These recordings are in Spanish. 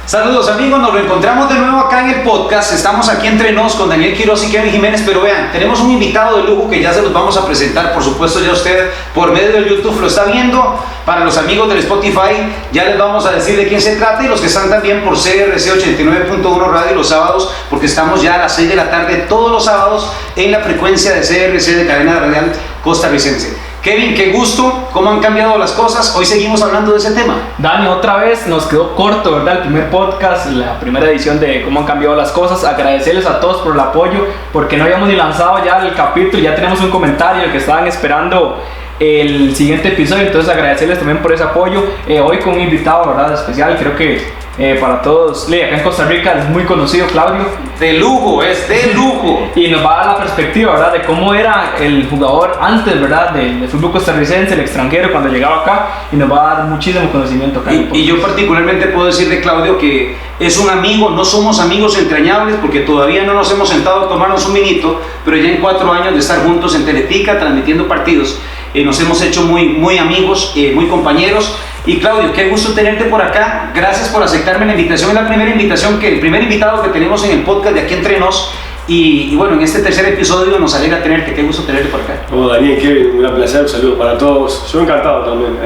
Saludos amigos, nos reencontramos de nuevo acá en el podcast. Estamos aquí entre nos con Daniel Quiroz y Kevin Jiménez, pero vean, tenemos un invitado de lujo que ya se los vamos a presentar. Por supuesto, ya usted por medio del YouTube lo está viendo. Para los amigos del Spotify ya les vamos a decir de quién se trata, y los que están también por CRC 89.1 Radio los sábados, porque estamos ya a las 6 de la tarde todos los sábados en la frecuencia de CRC de cadena radial costarricense. Kevin, qué gusto, cómo han cambiado las cosas. Hoy seguimos hablando de ese tema. Dani, otra vez nos quedó corto, ¿verdad? El primer podcast, la primera edición de cómo han cambiado las cosas. Agradecerles a todos por el apoyo, porque no habíamos ni lanzado ya el capítulo, ya tenemos un comentario que estaban esperando el siguiente episodio, entonces agradecerles también por ese apoyo. Hoy con un invitado, ¿verdad? Especial, creo que para todos, acá en Costa Rica es muy conocido, Claudio. De lujo, es de lujo. Y nos va a dar la perspectiva, ¿verdad? De cómo era el jugador antes, ¿verdad? Del fútbol costarricense, el extranjero, cuando llegaba acá, y nos va a dar muchísimo conocimiento acá. Y yo particularmente puedo decir de Claudio que es un amigo, no somos amigos entrañables porque todavía no nos hemos sentado a tomarnos un vinito, pero ya en 4 años de estar juntos en Teletica transmitiendo partidos, nos hemos hecho muy amigos, muy compañeros. Y Claudio, qué gusto tenerte por acá. Gracias por aceptarme la invitación. Es la primera invitación, el primer invitado que tenemos en el podcast de Aquí Entre Nos. Y bueno, en este tercer episodio nos alegra tenerte. Qué gusto tenerte por acá. Daniel, Kevin, un gran placer. Un saludo para todos. Yo encantado también.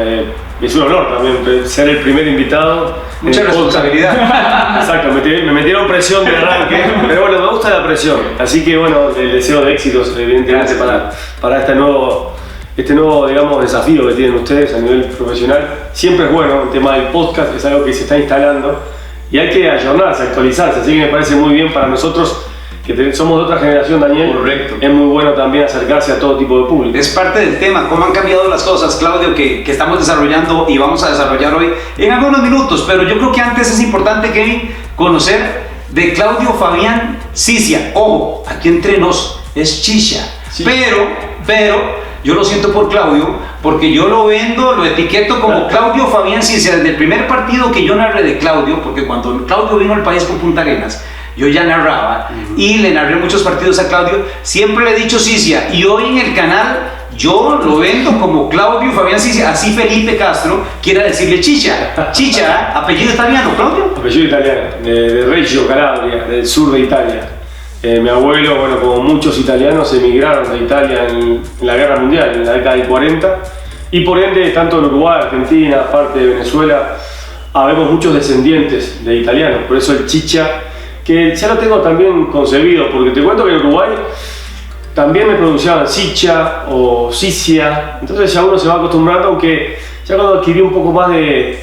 Es un honor también ser el primer invitado. Mucha responsabilidad. Exacto, me metieron presión de arranque. Pero bueno, me gusta la presión. Así que bueno, el deseo de éxitos, evidentemente, para este nuevo, digamos, desafío que tienen ustedes a nivel profesional. Siempre es bueno el tema del podcast, es algo que se está instalando y hay que ayornarse, actualizarse, así que me parece muy bien para nosotros que somos de otra generación, Daniel. Correcto. Es muy bueno también acercarse a todo tipo de público. Es parte del tema, cómo han cambiado las cosas, Claudio, que estamos desarrollando y vamos a desarrollar hoy en algunos minutos, pero yo creo que antes es importante, Kevin, conocer de Claudio Fabián Cicia. Ojo, Aquí Entre Nos es chicha, sí. pero yo lo siento por Claudio, porque yo lo vendo, lo etiqueto como Claudio Fabián Cicia. Desde el primer partido que yo narré de Claudio, porque cuando Claudio vino al país con Punta Arenas, yo ya narraba y le narré muchos partidos a Claudio, siempre le he dicho Cicia, y hoy en el canal yo lo vendo como Claudio Fabián Cicia, así Felipe Castro quiera decirle Chicha. Chicha, apellido italiano, Claudio. Apellido italiano, de Reggio Calabria, del sur de Italia. Mi abuelo, bueno, como muchos italianos, emigraron de Italia en la Guerra Mundial, en la década del 40, y por ende, tanto en Uruguay, Argentina, parte de Venezuela, habemos muchos descendientes de italianos, por eso el chicha, que ya lo tengo también concebido, porque te cuento que en Uruguay también me pronunciaban Cicha o Cicia, entonces ya uno se va acostumbrando, aunque ya cuando adquirí un poco más de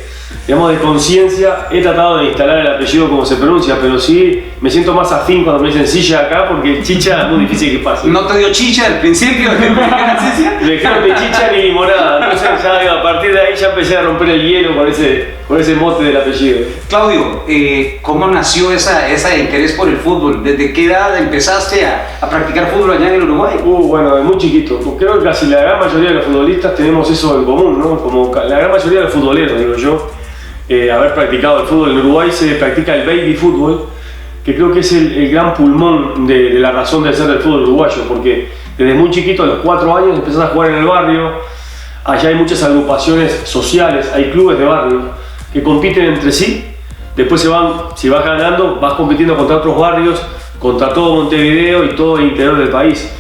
conciencia, he tratado de instalar el apellido como se pronuncia, pero sí me siento más afín cuando me dicen Cicha acá, porque chicha es muy difícil que pase. ¿No te dio chicha al principio? Le dijeron ni chicha ni limonada, entonces ya a partir de ahí ya empecé a romper el hielo con ese mote del apellido. Claudio, ¿cómo nació ese interés por el fútbol? ¿Desde qué edad empezaste a practicar fútbol allá en el Uruguay? Bueno, de muy chiquito. Creo que casi la gran mayoría de los futbolistas tenemos eso en común, ¿no? Como la gran mayoría de los futboleros, digo yo. Haber practicado el fútbol en Uruguay, se practica el baby fútbol, que creo que es el gran pulmón de la razón de ser del fútbol uruguayo, porque desde muy chiquito, a los 4 años, empezás a jugar en el barrio. Allá hay muchas agrupaciones sociales, hay clubes de barrio que compiten entre sí. Después si vas ganando, vas compitiendo contra otros barrios, contra todo Montevideo y todo el interior del país.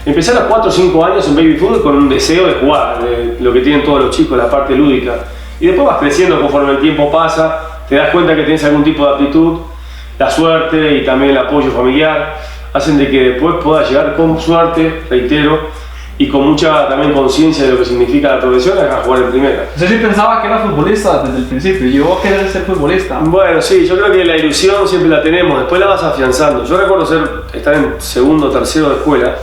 Empecé a los 4 o 5 años en baby fútbol con un deseo de jugar, de lo que tienen todos los chicos, la parte lúdica. Y después vas creciendo conforme el tiempo pasa, te das cuenta que tienes algún tipo de aptitud, la suerte y también el apoyo familiar hacen de que después puedas llegar con suerte, reitero, y con mucha también conciencia de lo que significa la profesión a jugar en primera. Yo sí pensaba que era futbolista desde el principio, yo vos querés ser futbolista. Bueno, sí, yo creo que la ilusión siempre la tenemos, después la vas afianzando. Yo recuerdo estar en segundo o tercero de escuela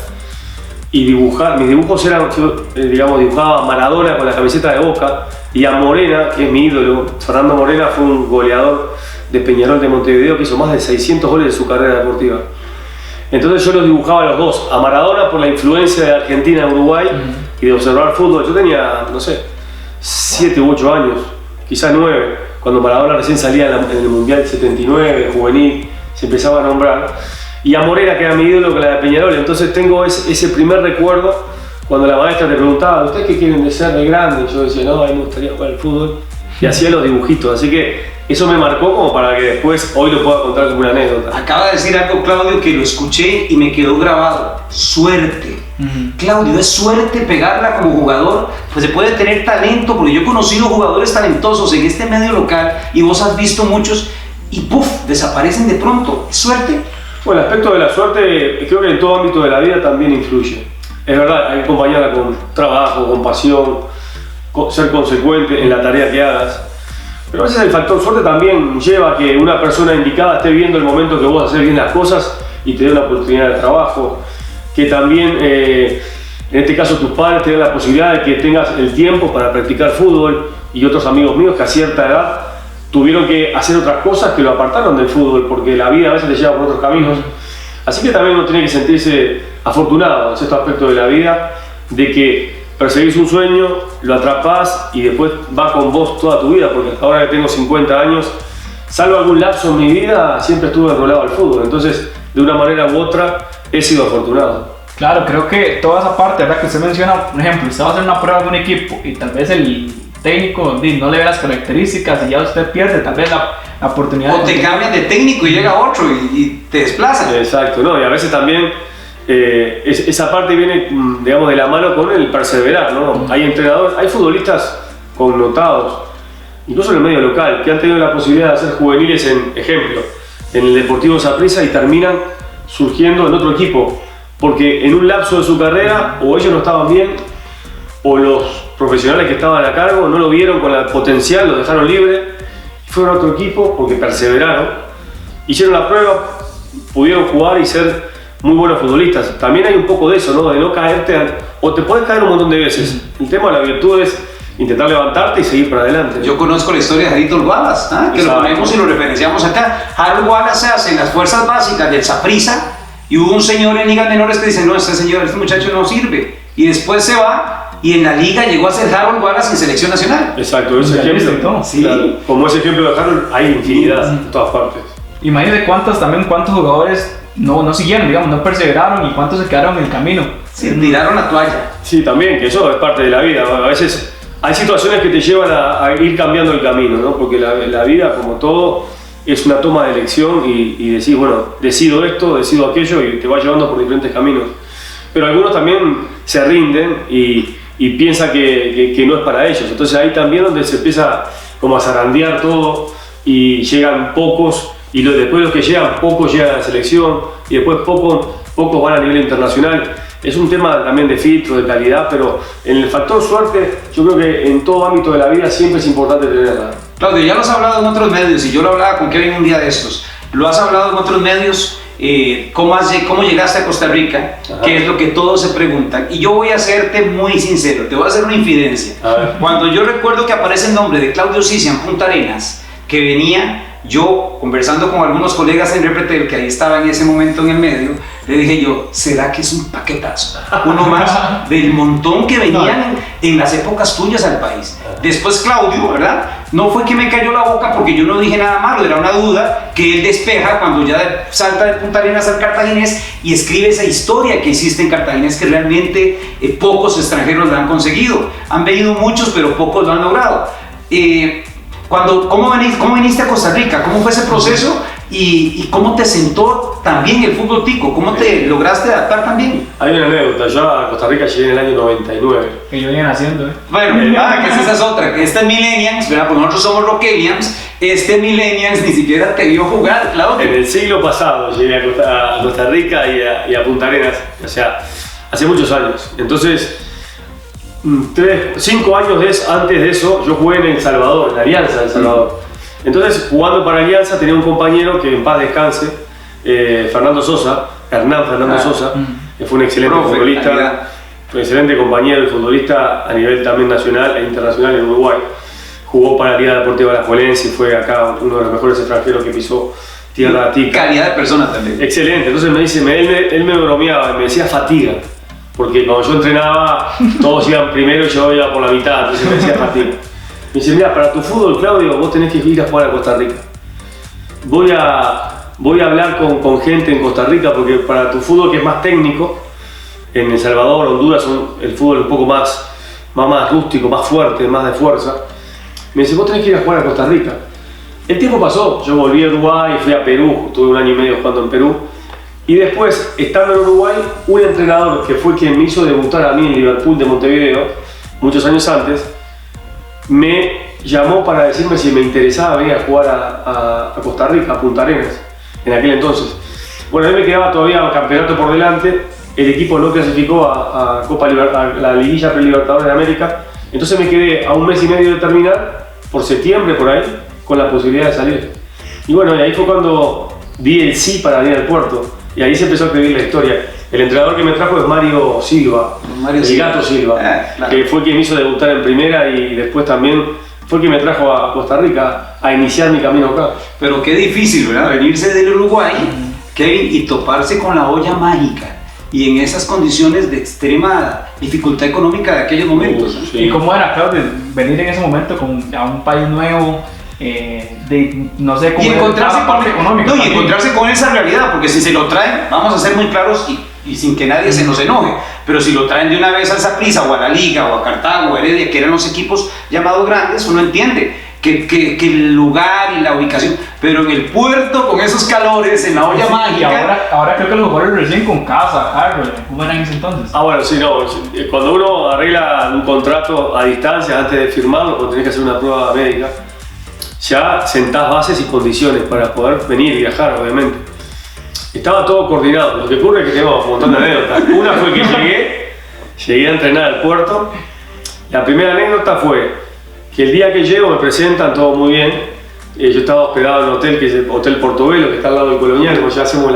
y dibujar, mis dibujos eran, yo dibujaba a Maradona con la camiseta de Boca y a Morena, que es mi ídolo. Fernando Morena fue un goleador de Peñarol de Montevideo que hizo más de 600 goles en su carrera deportiva. Entonces yo los dibujaba a los dos, a Maradona por la influencia de Argentina en Uruguay y de observar fútbol. Yo tenía, no sé, 7 u 8 años, quizás 9, cuando Maradona recién salía en el Mundial 79, juvenil, se empezaba a nombrar. Y a Morena, que era mi ídolo, que la de Peñarol. Entonces tengo ese primer recuerdo cuando la maestra te preguntaba, ¿ustedes qué quieren de ser de grande? Y yo decía, no, a mí me gustaría jugar al fútbol. Y hacía los dibujitos, así que eso me marcó como para que después hoy lo pueda contar como una anécdota. Acaba de decir algo, Claudio, que lo escuché y me quedó grabado. Suerte. Claudio, es suerte pegarla como jugador. Pues se puede tener talento, porque yo he conocido jugadores talentosos en este medio local y vos has visto muchos y ¡puf! Desaparecen de pronto. ¿Es suerte? Bueno, el aspecto de la suerte creo que en todo ámbito de la vida también influye. Es verdad, hay que acompañarla con trabajo, con pasión, ser consecuente en la tarea que hagas. Pero a veces el factor suerte también lleva a que una persona indicada esté viendo el momento que vos haces bien las cosas y te dé una oportunidad de trabajo. Que también, en este caso, tus padres te den la posibilidad de que tengas el tiempo para practicar fútbol, y otros amigos míos que a cierta edad tuvieron que hacer otras cosas que lo apartaron del fútbol, porque la vida a veces te lleva por otros caminos. Así que también uno tiene que sentirse afortunado en este aspecto de la vida, de que perseguís un sueño, lo atrapás y después va con vos toda tu vida, porque ahora que tengo 50 años, salvo algún lapso en mi vida, siempre estuve enrolado al fútbol. Entonces, de una manera u otra, he sido afortunado. Claro, creo que toda esa parte, ¿verdad? Que usted menciona, por ejemplo, usted va a hacer una prueba de un equipo y tal vez el técnico no le ve las características y ya usted pierde tal vez la oportunidad. O te cambian de técnico y llega otro y te desplazan. Exacto, ¿no? Y a veces también esa parte viene, digamos, de la mano con el perseverar, ¿no? Hay entrenadores, hay futbolistas connotados, incluso en el medio local, que han tenido la posibilidad de hacer juveniles, en ejemplo, en el Deportivo Saprissa, y terminan surgiendo en otro equipo, porque en un lapso de su carrera o ellos no estaban bien, o los profesionales que estaban a cargo no lo vieron con el potencial, lo dejaron libre, y fueron a otro equipo porque perseveraron, hicieron la prueba, pudieron jugar y ser muy buenos futbolistas. También hay un poco de eso, ¿no? De no caerte, o te puedes caer un montón de veces. El tema de la virtud es intentar levantarte y seguir para adelante. Yo conozco la historia de Harold Wallace, que lo ponemos y lo referenciamos acá. Harold Wallace se hace en las fuerzas básicas del Saprissa, y hubo un señor en ligas menores que dice, no, este muchacho no sirve, y después se va y en la liga llegó a ser Harold Wallace en selección nacional. Exacto, ese ejemplo, sí. Claro, como ese ejemplo de Harold hay infinidad en todas partes. Imagínate cuántos jugadores no siguieron, digamos, no perseveraron, y cuántos se quedaron en el camino. Sí, tiraron la toalla. Sí, también, que eso es parte de la vida. A veces hay situaciones que te llevan a ir cambiando el camino, ¿no? Porque la vida, como todo, es una toma de elección y decís, bueno, decido esto, decido aquello, y te va llevando por diferentes caminos. Pero algunos también se rinden y piensan que no es para ellos. Entonces ahí también donde se empieza como a zarandear todo, y llegan pocos, y después los que llegan, pocos llegan a la selección, y después pocos van a nivel internacional. Es un tema también de filtro, de calidad, pero en el factor suerte, yo creo que en todo ámbito de la vida siempre es importante tenerla. Claudio, ya lo has hablado en otros medios, y yo lo hablaba con Kevin un día de estos. Lo has hablado en otros medios, cómo llegaste a Costa Rica, que es lo que todos se preguntan. Y yo voy a serte muy sincero, te voy a hacer una infidencia. Cuando yo recuerdo que aparece el nombre de Claudio Cicia en Punta Arenas, que venía, yo conversando con algunos colegas en Repretel, que ahí estaba en ese momento en el medio, le dije yo, ¿será que es un paquetazo? Uno más del montón que venían en las épocas tuyas al país. Después Claudio, ¿verdad? No fue que me cayó la boca porque yo no dije nada malo, era una duda que él despeja cuando ya salta de Punta Arenas al Cartaginés y escribe esa historia que hiciste en Cartaginés, que realmente pocos extranjeros la han conseguido. Han venido muchos, pero pocos lo han logrado. ¿Cómo viniste a Costa Rica? ¿Cómo fue ese proceso? ¿Y cómo te sentó también el fútbol tico? ¿Cómo te lograste adaptar también? Hay una anécdota, yo a Costa Rica llegué en el año 99. Que yo venía haciendo, Bueno, que esa es otra, que este Millennials, ¿verdad? Porque nosotros somos Rockelians, este Millennials ni siquiera te vio jugar, Claudio. En el siglo pasado llegué a Costa Rica y a Punta Arenas, o sea, hace muchos años. Entonces, 5 años antes de eso, yo jugué en El Salvador, en la Alianza de El Salvador. Entonces, jugando para Alianza, tenía un compañero que en paz descanse, Hernán Fernando Sosa, que fue un excelente futbolista, un excelente compañero y futbolista a nivel también nacional e internacional en Uruguay. Jugó para la Liga Deportiva de la Juelense y fue acá uno de los mejores extranjeros que pisó tierra tica. Calidad de persona también. Excelente, entonces me dice, él me bromeaba, me decía fatiga. Porque cuando yo entrenaba, todos iban primero y yo iba por la mitad, entonces me decía fatiga. Me dice, mira, para tu fútbol, Claudio, vos tenés que ir a jugar a Costa Rica. Voy a hablar con gente en Costa Rica, porque para tu fútbol, que es más técnico, en El Salvador, Honduras, el fútbol un poco más rústico, más fuerte, más de fuerza. Me dice, vos tenés que ir a jugar a Costa Rica. El tiempo pasó, yo volví a Uruguay, fui a Perú, tuve 1 año y medio jugando en Perú. Y después, estando en Uruguay, un entrenador que fue quien me hizo debutar a mí en Liverpool de Montevideo, muchos años antes, me llamó para decirme si me interesaba venir a jugar a Costa Rica, a Punta Arenas, en aquel entonces. Bueno, a mí me quedaba todavía un campeonato por delante, el equipo no clasificó a la liguilla pre-Libertadores de América, entonces me quedé a 1 mes y medio de terminar, por septiembre por ahí, con la posibilidad de salir. Y bueno, y ahí fue cuando di el sí para venir al puerto, y ahí se empezó a escribir la historia. El entrenador que me trajo es Mario Silva, el Gato Silva, claro. Que fue quien me hizo debutar en primera y después también fue quien me trajo a Costa Rica a iniciar mi camino acá. Pero qué difícil, ¿verdad? Venirse del Uruguay, Kevin, y toparse con la olla mágica. Y en esas condiciones de extrema dificultad económica de aquellos momentos. Sí. ¿Y cómo era, Claudio, venir en ese momento a un país nuevo? No sé cómo Y encontrarse, la parte económica. y encontrarse con esa realidad, porque si se lo traen, vamos a ser muy claros y sin que nadie se nos enoje, pero si lo traen de una vez a Saprissa o a la Liga o a Cartago o a Heredia, que eran los equipos llamados grandes, uno entiende que el lugar y la ubicación, pero en el puerto con esos calores, en la olla mágica. Y ahora creo que los jugadores recién con casa, carro, ¿cómo eran en ese entonces? Bueno, sí, no. Cuando uno arregla un contrato a distancia antes de firmarlo, cuando tenés que hacer una prueba médica, ya sentás bases y condiciones para poder venir y viajar, obviamente. Estaba todo coordinado. Lo que ocurre es que tengo un montón de anécdotas. Una fue que llegué a entrenar al puerto. La primera anécdota fue que el día que llego me presentan, todo muy bien. Yo estaba hospedado en un hotel que es el Hotel Portobelo, que está al lado del Colonial, como ya hacemos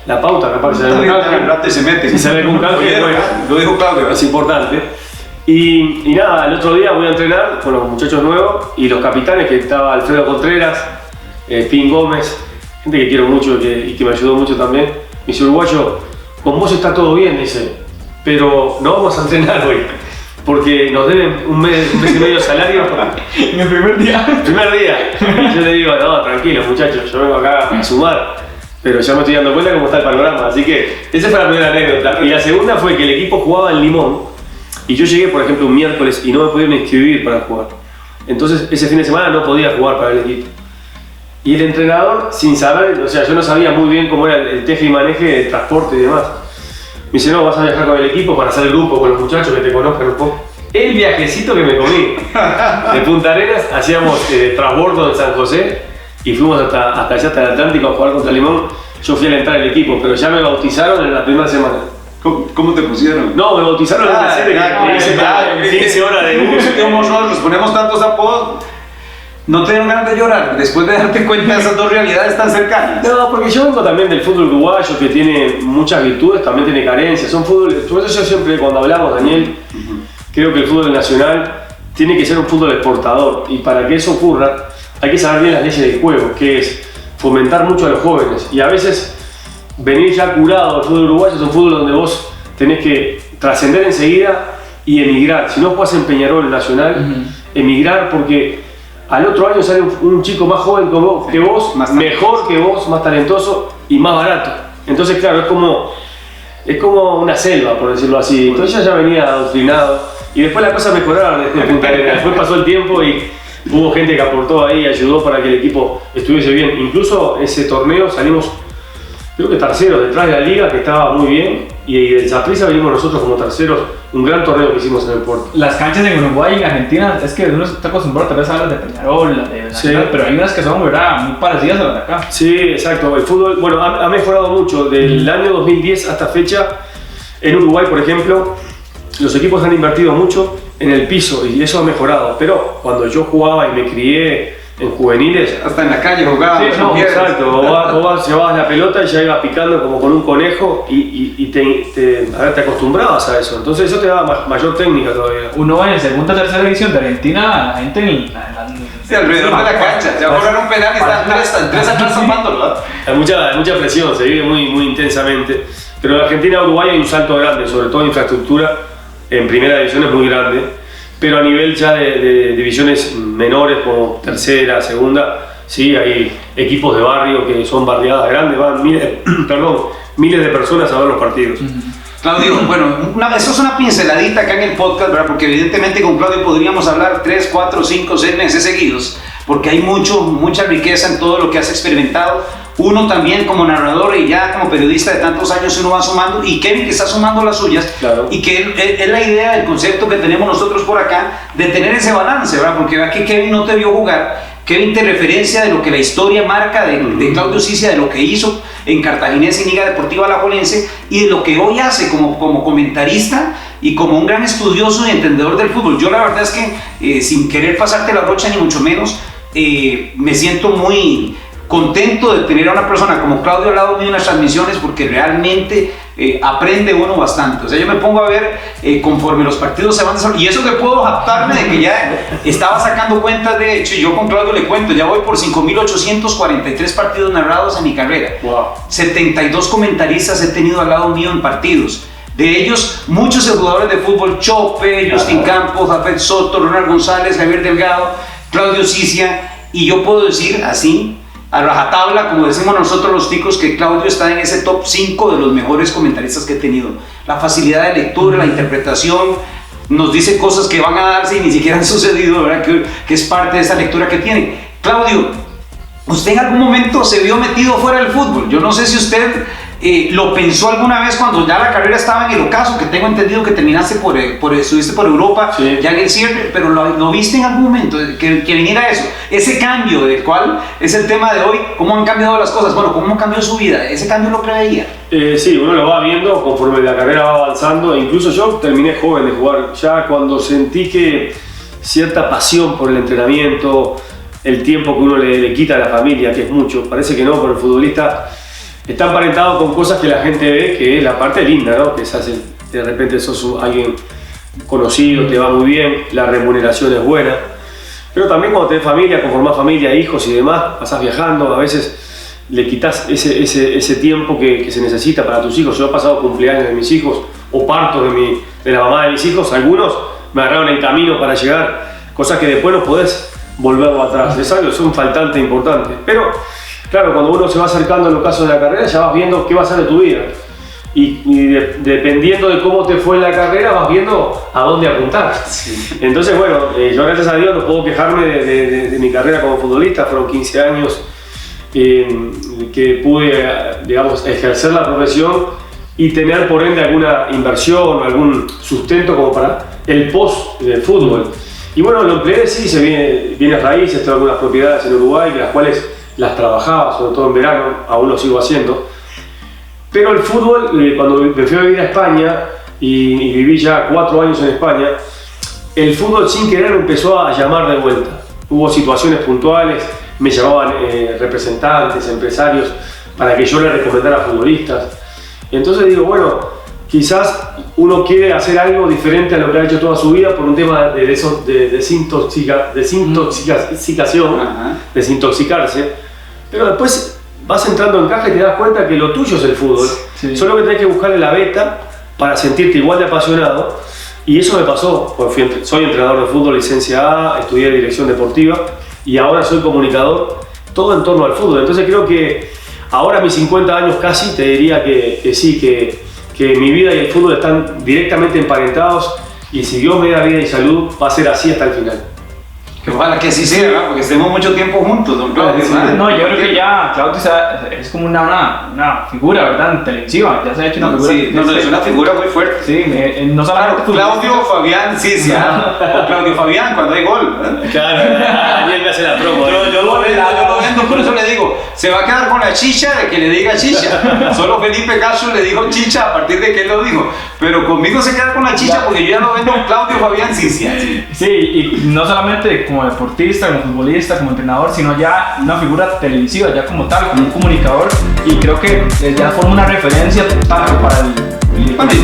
la pauta, capaz que se ve un rato y se mete. Si se ve algún canje, bueno, lo dijo Claudio. es importante. Y nada, el otro día voy a entrenar con los muchachos nuevos y los capitanes, que estaba Alfredo Contreras, Pin Gómez, gente que quiero mucho y que me ayudó mucho también. Me dice, uruguayo, con vos está todo bien, dice, pero no vamos a entrenar hoy, porque nos deben un mes y medio de salario. En el primer día. Primer día. Y yo le digo, no, tranquilo muchachos, yo vengo acá a sumar, pero ya me estoy dando cuenta de cómo está el panorama, así que esa fue la primera anécdota. Y la segunda fue que el equipo jugaba en Limón, y yo llegué, por ejemplo, un miércoles y no me pudieron inscribir para jugar. Entonces, ese fin de semana no podía jugar para el equipo. Y el entrenador, sin saber, o sea, yo no sabía muy bien cómo era el teje y maneje de transporte y demás. Me dice, no, vas a viajar con el equipo para hacer el grupo con los muchachos que te conozcan un poco. El viajecito que me comí de Punta Arenas, hacíamos transbordo en San José y fuimos hasta allá, hasta el Atlántico a jugar contra Limón. Yo fui a entrar al equipo, pero ya me bautizaron en la primera semana. ¿Cómo te pusieron? No, me bautizaron en la serie que hice 15 horas de bus. Como nosotros ponemos tantos apodos, ¿no te dieron ganas de llorar después de darte cuenta de esas dos realidades tan cercanas? No, porque yo vengo también del fútbol uruguayo, que tiene muchas virtudes, también tiene carencias. Son fútbol, por eso yo siempre, cuando hablamos, Daniel, creo que el fútbol nacional tiene que ser un fútbol exportador. Y para que eso ocurra, hay que saber bien las leyes del juego, que es fomentar mucho a los jóvenes. Y a veces venir ya curado al fútbol uruguayo es un fútbol donde vos tenés que trascender enseguida y emigrar. Si no jugás en Peñarol Nacional, emigrar, porque al otro año sale un chico más joven que vos, mejor que vos, más talentoso y más barato. Entonces, claro, es como una selva, por decirlo así. Entonces ya venía adoctrinado y después las cosas mejoraron desde Punta Arenas. Después pasó el tiempo y hubo gente que aportó ahí y ayudó para que el equipo estuviese bien. Incluso ese torneo salimos, creo que terceros detrás de la liga, que estaba muy bien, y del Saprissa venimos nosotros como terceros, un gran torneo que hicimos en el puerto. Las canchas en Uruguay y en Argentina, es que uno está acostumbrado tal vez a las de Peñarol, las de Nacional, sí, pero hay unas que son muy parecidas a las de acá. Sí, exacto. El fútbol, bueno, ha mejorado mucho. Del año 2010 hasta fecha, en Uruguay, por ejemplo, los equipos han invertido mucho en el piso y eso ha mejorado. Pero cuando yo jugaba y me crié en juveniles, hasta en la calle jugaba. Sí, no, exacto. Vos llevabas la pelota y ya iba picando como con un conejo y te acostumbrabas a eso. Entonces eso te daba mayor técnica todavía. Uno en segunda o tercera división de Argentina, la gente sí, alrededor de la cancha. Se va a correr un penal y están tres atrás zampando, ¿verdad? Hay mucha presión, se vive muy intensamente. Pero en Argentina y Uruguay hay un salto grande, sobre todo en infraestructura. En primera división es muy grande. Pero a nivel ya de divisiones menores como tercera, segunda, sí, hay equipos de barrio que son barriadas grandes, van miles de personas a ver los partidos. Claudio, bueno, eso es una pinceladita acá en el podcast, ¿verdad? Porque evidentemente con Claudio podríamos hablar 3, 4, 5, 6 meses seguidos, porque hay mucha riqueza en todo lo que has experimentado. Uno también como narrador y ya como periodista de tantos años uno va sumando, y Kevin que está sumando las suyas, claro. Y que es la idea, el concepto que tenemos nosotros por acá, de tener ese balance, ¿verdad? Porque vea que Kevin no te vio jugar, Kevin te referencia de lo que la historia marca de Claudio Cicia, de lo que hizo en Cartaginés y Liga Deportiva Alajuelense, y de lo que hoy hace como comentarista y como un gran estudioso y entendedor del fútbol. Yo la verdad es que sin querer pasarte la brocha ni mucho menos, me siento muy contento de tener a una persona como Claudio al lado mío en las transmisiones, porque realmente aprende uno bastante. O sea, yo me pongo a ver conforme los partidos se van desarrollando, y eso que puedo jactarme de que ya estaba sacando cuentas. De hecho, yo con Claudio le cuento, ya voy por 5.843 partidos narrados en mi carrera. Wow. 72 comentaristas he tenido al lado mío en partidos. De ellos, muchos jugadores de fútbol: Chope, Justin Campos, Jafet Soto, Ronald González, Javier Delgado, Claudio Cicia. Y yo puedo decir así, a rajatabla, como decimos nosotros los ticos, que Claudio está en ese top 5 de los mejores comentaristas que he tenido. La facilidad de lectura, la interpretación, nos dice cosas que van a darse y ni siquiera han sucedido, ¿verdad? Que es parte de esa lectura que tiene. Claudio, usted en algún momento se vio metido fuera del fútbol. Yo no sé si usted lo pensó alguna vez cuando ya la carrera estaba en el ocaso, que tengo entendido que terminaste estuviste por Europa, sí, ya en el cierre, pero ¿lo viste en algún momento que viniera eso? Ese cambio del cual es el tema de hoy, ¿cómo han cambiado las cosas? Bueno, ¿cómo cambió su vida? ¿Ese cambio lo preveía? Sí, uno lo va viendo conforme la carrera va avanzando. Incluso yo terminé joven de jugar, ya cuando sentí que cierta pasión por el entrenamiento, el tiempo que uno le quita a la familia, que es mucho, parece que no, pero el futbolista está emparentado con cosas que la gente ve, que es la parte linda, ¿no? Que se hace, de repente sos alguien conocido, te va muy bien, la remuneración es buena, pero también cuando tenés familia, conformás familia, hijos y demás, pasás viajando, a veces le quitas ese tiempo que se necesita para tus hijos. Yo he pasado cumpleaños de mis hijos o partos de la mamá de mis hijos, algunos me agarraron en camino para llegar, cosas que después no podés volverlo atrás, es algo, es un faltante importante. Pero claro, cuando uno se va acercando en los casos de la carrera, ya vas viendo qué va a ser de tu vida. Y dependiendo de cómo te fue en la carrera, vas viendo a dónde apuntar. Sí. Entonces, bueno, yo gracias a Dios no puedo quejarme de mi carrera como futbolista. Fueron 15 años que pude, digamos, ejercer la profesión y tener por ende alguna inversión, algún sustento como para el post del fútbol. Y bueno, lo empleé, sí, viene raíces, tengo algunas propiedades en Uruguay, las cuales las trabajaba, sobre todo en verano, aún lo sigo haciendo. Pero el fútbol, cuando me fui a vivir a España y viví ya 4 años en España, el fútbol sin querer empezó a llamar de vuelta. Hubo situaciones puntuales, me llamaban representantes, empresarios, para que yo les recomendara futbolistas. Entonces digo, bueno, quizás uno quiere hacer algo diferente a lo que ha hecho toda su vida por un tema de desintoxicarse, pero después vas entrando en caja y te das cuenta que lo tuyo es el fútbol. Sí. Solo que tenés que buscarle la beta para sentirte igual de apasionado, y eso me pasó, porque soy entrenador de fútbol, licencia A, estudié dirección deportiva y ahora soy comunicador, todo en torno al fútbol. Entonces creo que ahora a mis 50 años casi te diría que sí, que mi vida y el fútbol están directamente emparentados, y si Dios me da vida y salud, va a ser así hasta el final. Que ojalá que así sea, ¿verdad? Porque estemos mucho tiempo juntos, don Claudio. No, yo creo que ya Claudio es como una figura, ¿verdad? Televisiva, ya se ha hecho una figura. Sí, no, es una figura muy fuerte. Sí, no solamente Claudio Fabián Cicia, o Claudio Fabián cuando hay gol. Claro, Daniel me hace la promo. Yo lo vendo, por eso le digo, se va a quedar con la chicha de que le diga chicha. Solo Felipe Castro le dijo chicha a partir de que él lo dijo. Pero conmigo se queda con la chicha porque yo ya lo vendo Claudio Fabián Cicia. Sí, y no solamente como deportista, como futbolista, como entrenador, sino ya una figura televisiva, ya como tal, como un comunicador, y creo que ya forma una referencia tanto para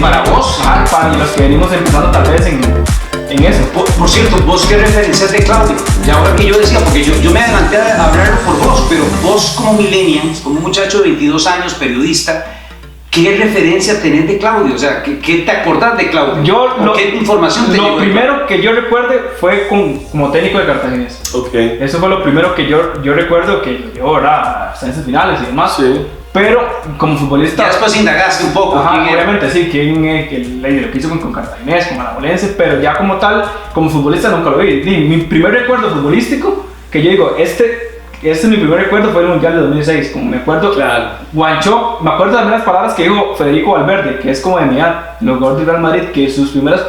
para vos, para los que venimos empezando tal vez en eso. Por cierto, vos qué referencias de Claudio. Y ahora que yo decía, porque yo me adelanté a hablarlo por vos, pero vos como millennials, como un muchacho de 22 años, periodista, ¿qué referencia tenés de Claudio? O sea, ¿qué te acordás de Claudio? ¿Qué información te llegó? Lo primero que yo recuerde fue como técnico de Cartaginés. Okay. Eso fue lo primero que yo recuerdo, que lo llevó a instancias finales y demás. Sí. Pero como futbolista... Ya después indagaste un poco. Ajá, obviamente sí, lo que hizo con Cartaginés, con Alajuelense, pero ya como tal, como futbolista nunca lo vi. Mi primer recuerdo futbolístico que yo digo, este es mi primer recuerdo, fue el Mundial de 2006, como me acuerdo, Claro. Guancho, me acuerdo de las palabras que dijo Federico Valverde, que es como de mi edad, los jugadores del Real Madrid, que su primer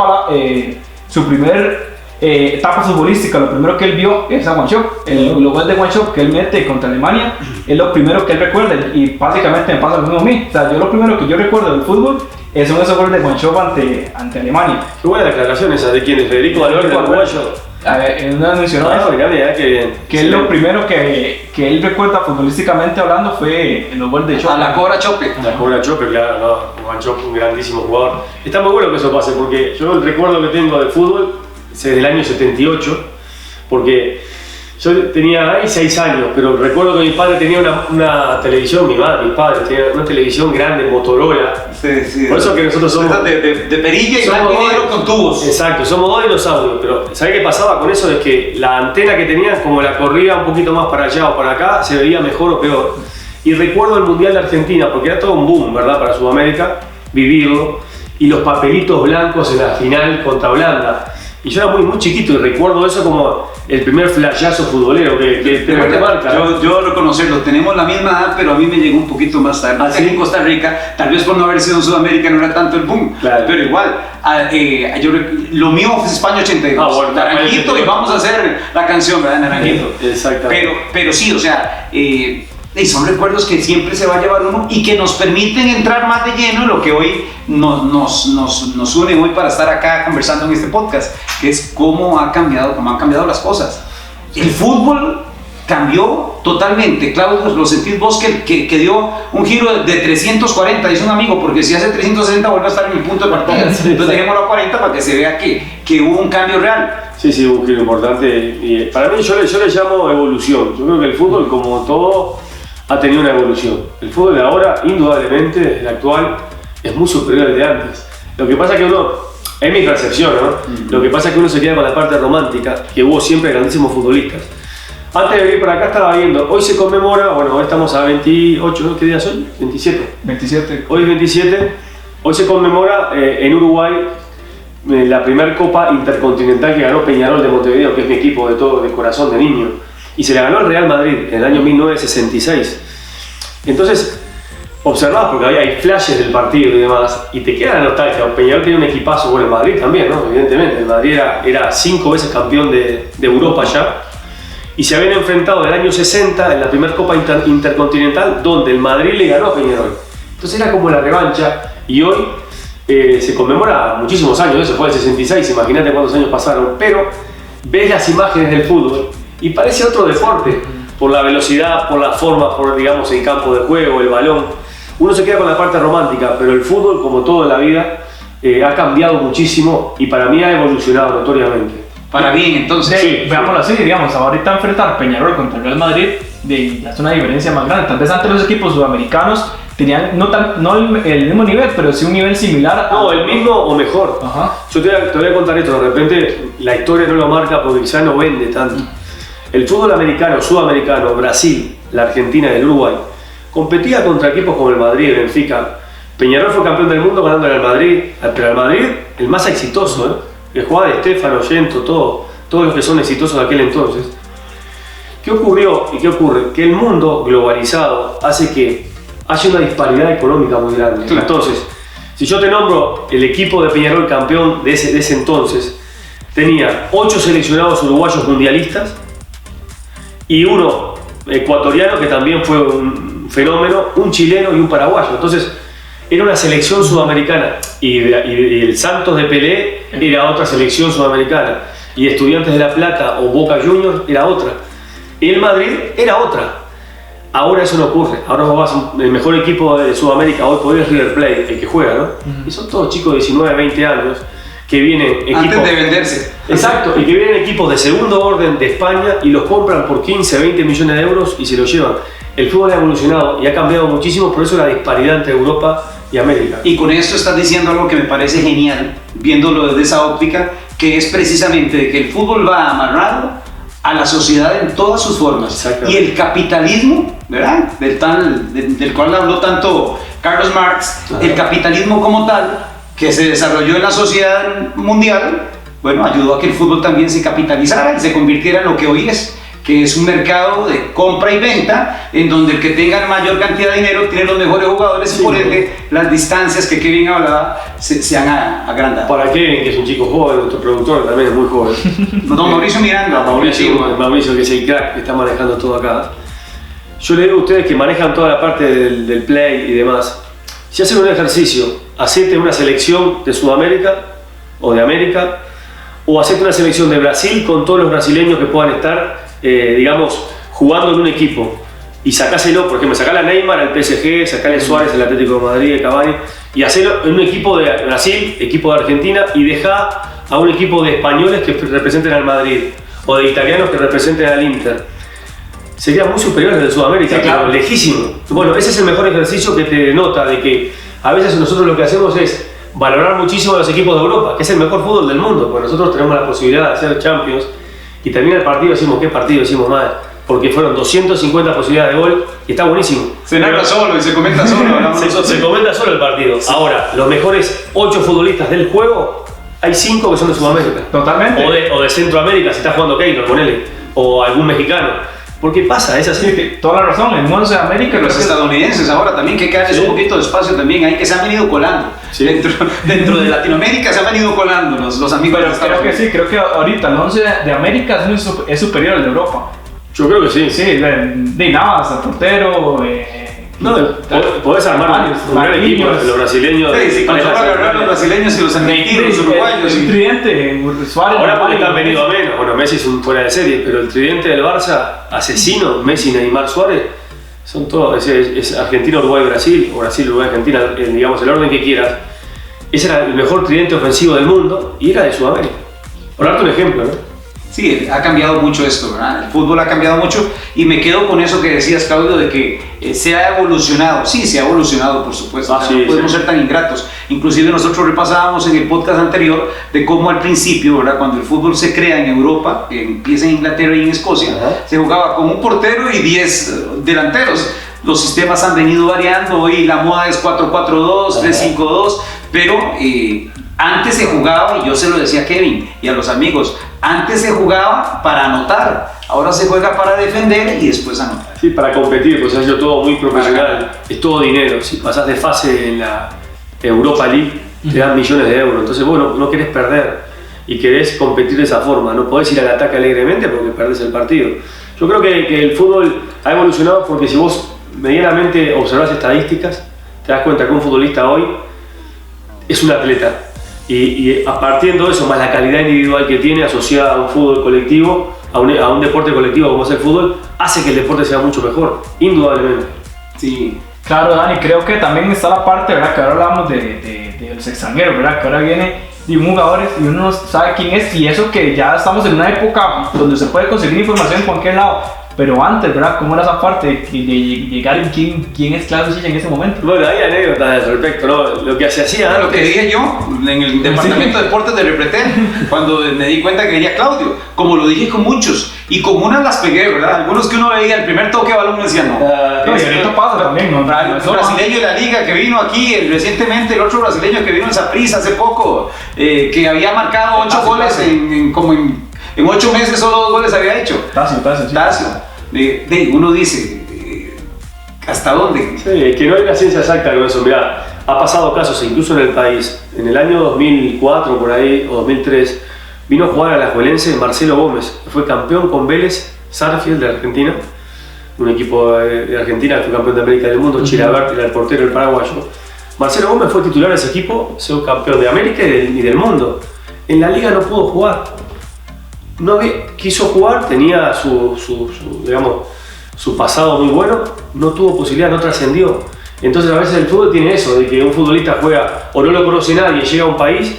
etapa futbolística, lo primero que él vio es a Guancho, los goles de Guancho que él mete contra Alemania, es lo primero que él recuerda, y básicamente me pasa lo mismo a mí, o sea, yo lo primero que yo recuerdo del fútbol son esos goles de Guancho ante Alemania. Qué buena declaración esa, ¿de quién? ¿De Federico Valverde, uruguayo? A ver, una mencionó Ah, eso, mira, qué bien. que es lo primero que él recuerda futbolísticamente hablando fue en los goles de Chope. A la Cobra Chope. La Cobra Chope, claro, no, Juan Chope, un grandísimo jugador. Está muy bueno que eso pase, porque yo el recuerdo que tengo del fútbol es del año 78, porque yo tenía ahí 6 años, pero recuerdo que mi padre tenía una televisión, mi padre tenía una televisión grande, Motorola. Sí, sí. Por eso que nosotros somos... De perilla y somos blanco y dos- negro con tubos. Exacto, somos dos dinosaurios, pero ¿sabés qué pasaba con eso? Es que la antena que tenían, como la corría un poquito más para allá o para acá, se veía mejor o peor. Y recuerdo el Mundial de Argentina, porque era todo un boom, ¿verdad? Para Sudamérica, vivirlo, y los papelitos blancos en la final contra Holanda. Y yo era muy chiquito y recuerdo eso como el primer flashazo futbolero que te marca. Yo reconocerlo, tenemos la misma edad, pero a mí me llegó un poquito más tarde. ¿Ah, Aquí sí? en Costa Rica, tal vez por no haber sido en Sudamérica no era tanto el boom, Claro. pero igual, lo mío fue España 82, Ah, bueno, Naranjito, España 82. y vamos a hacer la canción, ¿verdad? Naranjito. Exactamente. Pero sí, o sea, y son recuerdos que siempre se va a llevar uno y que nos permiten entrar más de lleno en lo que hoy nos une hoy para estar acá conversando en este podcast, que es cómo han cambiado las cosas. El fútbol cambió totalmente. Claudio, lo sentís vos que dio un giro de 340, dice un amigo, porque si hace 360 vuelve a estar en el punto de partida. Sí, Entonces dejémoslo a 40 para que se vea que hubo un cambio real. Sí, un giro importante. Y para mí yo le llamo evolución. Yo creo que el fútbol, como todo, ha tenido una evolución. El fútbol de ahora, indudablemente, el actual, es muy superior al de antes. Lo que pasa es que uno, es mi percepción, ¿no? Lo que pasa es que uno se queda con la parte romántica, que hubo siempre grandísimos futbolistas. Antes de venir para acá estaba viendo, hoy se conmemora, bueno, hoy estamos a 28, ¿no? ¿Qué día son? 27. 27. Hoy es 27, hoy se conmemora en Uruguay la primera Copa Intercontinental que ganó Peñarol de Montevideo, que es mi equipo de corazón de niño, y se la ganó el Real Madrid en el año 1966. Entonces, observás, porque hay flashes del partido y demás, y te queda la nostalgia. Peñarol tiene un equipazo, bueno, el Madrid también, ¿no? Evidentemente, el Madrid era 5 veces campeón de Europa ya, y se habían enfrentado en el año 60 en la primera Copa Intercontinental, donde el Madrid le ganó a Peñarol. Entonces era como la revancha, y hoy se conmemora muchísimos años, eso fue el 66, imagínate cuántos años pasaron, pero ves las imágenes del fútbol y parece otro deporte, por la velocidad, por la forma, por, digamos, el campo de juego, el balón. Uno se queda con la parte romántica, pero el fútbol, como todo en la vida, ha cambiado muchísimo y para mí ha evolucionado notoriamente. Para bien, entonces. Sí. Veámoslo así, digamos, ahorita enfrentar Peñarol contra el Real Madrid es una diferencia más grande. Tal vez antes los equipos sudamericanos tenían no el mismo nivel, pero sí un nivel similar. No, el mismo o mejor. Ajá. Yo te voy a contar esto, de repente la historia no lo marca porque quizás no vende tanto. El fútbol americano, sudamericano, Brasil, la Argentina y el Uruguay competía contra equipos como el Madrid, el Benfica. Peñarol fue campeón del mundo ganándole al Madrid, pero al Madrid el más exitoso, que jugaba de Stefano, Gento, todos los que son exitosos de aquel entonces. ¿Qué ocurrió y qué ocurre? Que el mundo globalizado hace que haya una disparidad económica muy grande. Claro. Entonces, si yo te nombro el equipo de Peñarol campeón de ese entonces, tenía 8 seleccionados uruguayos mundialistas y uno ecuatoriano que también fue un fenómeno, un chileno y un paraguayo. Entonces, era una selección sudamericana y el Santos de Pelé era otra selección sudamericana y Estudiantes de La Plata o Boca Juniors era otra. Y el Madrid era otra. Ahora eso no ocurre. Ahora vos vas el mejor equipo de Sudamérica hoy por hoy es River Plate, el que juega, ¿no? Y son todos chicos de 19, 20 años que vienen equipos... Antes de venderse. Exacto, y que vienen equipos de segundo orden de España y los compran por 15, 20 millones de euros y se los llevan. El fútbol ha evolucionado y ha cambiado muchísimo, por eso la disparidad entre Europa y América. Y con esto estás diciendo algo que me parece genial, viéndolo desde esa óptica, que es precisamente de que el fútbol va amarrado a la sociedad en todas sus formas. Y el capitalismo, ¿verdad? Del cual habló tanto Carlos Marx, el capitalismo como tal, que se desarrolló en la sociedad mundial, bueno, ayudó a que el fútbol también se capitalizara y se convirtiera en lo que hoy es, que es un mercado de compra y venta, en donde el que tenga mayor cantidad de dinero tiene los mejores jugadores, y por ende las distancias que Kevin hablaba se han agrandado. Para Kevin, que es un chico joven, nuestro productor también es muy joven. Don Mauricio Miranda. Mauricio, que es el crack que está manejando todo acá. Yo le digo a ustedes que manejan toda la parte del play y demás. Si hacen un ejercicio, hacete una selección de Sudamérica o de América, o hacete una selección de Brasil con todos los brasileños que puedan estar, digamos, jugando en un equipo. Y sacáselo, por ejemplo, sacale a Neymar al PSG, sacale a Suárez al Atlético de Madrid, Cavani, y hacelo en un equipo de Brasil, equipo de Argentina, y dejá a un equipo de españoles que representen al Madrid, o de italianos que representen al Inter. Sería muy superior al de Sudamérica, sí, claro, lejísimo. Bueno, ese es el mejor ejercicio que te denota de que a veces nosotros lo que hacemos es valorar muchísimo a los equipos de Europa, que es el mejor fútbol del mundo, porque nosotros tenemos la posibilidad de hacer Champions, y termina el partido y decimos, ¿qué partido? Decimos, madre, porque fueron 250 posibilidades de gol y está buenísimo. Se narra solo y se comenta solo. se comenta solo el partido. Sí. Ahora, los mejores 8 futbolistas del juego, hay 5 que son de Sudamérica. Totalmente. O de Centroamérica, si está jugando Keylor, ponele, o algún mexicano. Porque pasa, es así. Sí, toda la razón, el mundo de América. Los estadounidenses ahora también, que quedan un poquito de espacio también, ahí que se han venido colando. Sí. Dentro de Latinoamérica se han venido colando los amigos de Estados Unidos. Creo que ahorita el 11 de América es superior al de Europa. Yo creo que sí. Sí, de Navas, el portero. No, podés armar un gran equipo, los brasileños. Sí, cuando van a agarrar los brasileños y los argentinos, los uruguayos. El tridente, Suárez. Ahora porque han venido a menos. Bueno, Messi es un fuera de serie, pero el tridente del Barça, asesino, Messi, Neymar, Suárez, son todos, es Argentina, Uruguay, Brasil, o Brasil, Uruguay, Argentina, digamos, el orden que quieras. Ese era el mejor tridente ofensivo del mundo y era de Sudamérica. Por darte un ejemplo, ¿no? Sí, ha cambiado mucho esto, ¿verdad? El fútbol ha cambiado mucho, y me quedo con eso que decías, Claudio, de que se ha evolucionado. Sí, se ha evolucionado, por supuesto. Sí, no podemos ser tan ingratos. Inclusive nosotros repasábamos en el podcast anterior de cómo al principio, ¿verdad? Cuando el fútbol se crea en Europa, empieza en Inglaterra y en Escocia, se jugaba con un portero y 10 delanteros. Los sistemas han venido variando, hoy la moda es 4-4-2, 3-5-2, pero antes se jugaba, y yo se lo decía a Kevin y a los amigos, antes se jugaba para anotar, ahora se juega para defender y después anotar. Sí, para competir, pues es todo muy profesional, es todo dinero. Si pasás de fase en la Europa League, te dan millones de euros, entonces vos no querés perder y querés competir de esa forma, no podés ir al ataque alegremente porque perdés el partido. Yo creo que el fútbol ha evolucionado porque si vos medianamente observás estadísticas, te das cuenta que un futbolista hoy es un atleta. Y partiendo de eso, más la calidad individual que tiene asociada a un fútbol colectivo, a un deporte colectivo como es el fútbol, hace que el deporte sea mucho mejor, indudablemente. Sí, claro, Dani, creo que también está la parte, ¿verdad? Que ahora hablamos de los extranjeros, ¿verdad? Que ahora viene de jugadores y uno no sabe quién es, y eso que ya estamos en una época donde se puede conseguir información en cualquier lado. Pero antes, ¿verdad? ¿Cómo era esa parte de llegar en quién es Claudio Silla en ese momento? Bueno, hay anécdotas al respecto, ¿no? Lo que se hacía antes. Lo que dije yo en el departamento de deportes de Repretel, cuando me di cuenta que quería Claudio, como lo dije con muchos, y con unas las pegué, ¿verdad? Algunos que uno veía el primer toque de balón me decían, no. No, y ahorita pasa también, ¿no? El brasileño de la liga que vino aquí, recientemente el otro brasileño que vino en Saprissa hace poco, que había marcado 8 goles en 8 meses, solo 2 goles había hecho. Tacio. Uno dice, ¿hasta dónde? Sí, que no hay una ciencia exacta con eso. Mirá, ha pasado casos incluso en el país. En el año 2004, por ahí, o 2003, vino a jugar a la Alajuelense Marcelo Gómez. Fue campeón con Vélez Sarsfield de Argentina, un equipo de Argentina que fue campeón de América del Mundo. Chilabert era el portero, el paraguayo. Marcelo Gómez fue titular de ese equipo, fue campeón de América y del mundo. En la liga no pudo jugar. Quiso jugar, tenía su pasado muy bueno, no tuvo posibilidad, no trascendió. Entonces a veces el fútbol tiene eso, de que un futbolista juega o no lo conoce nadie, llega a un país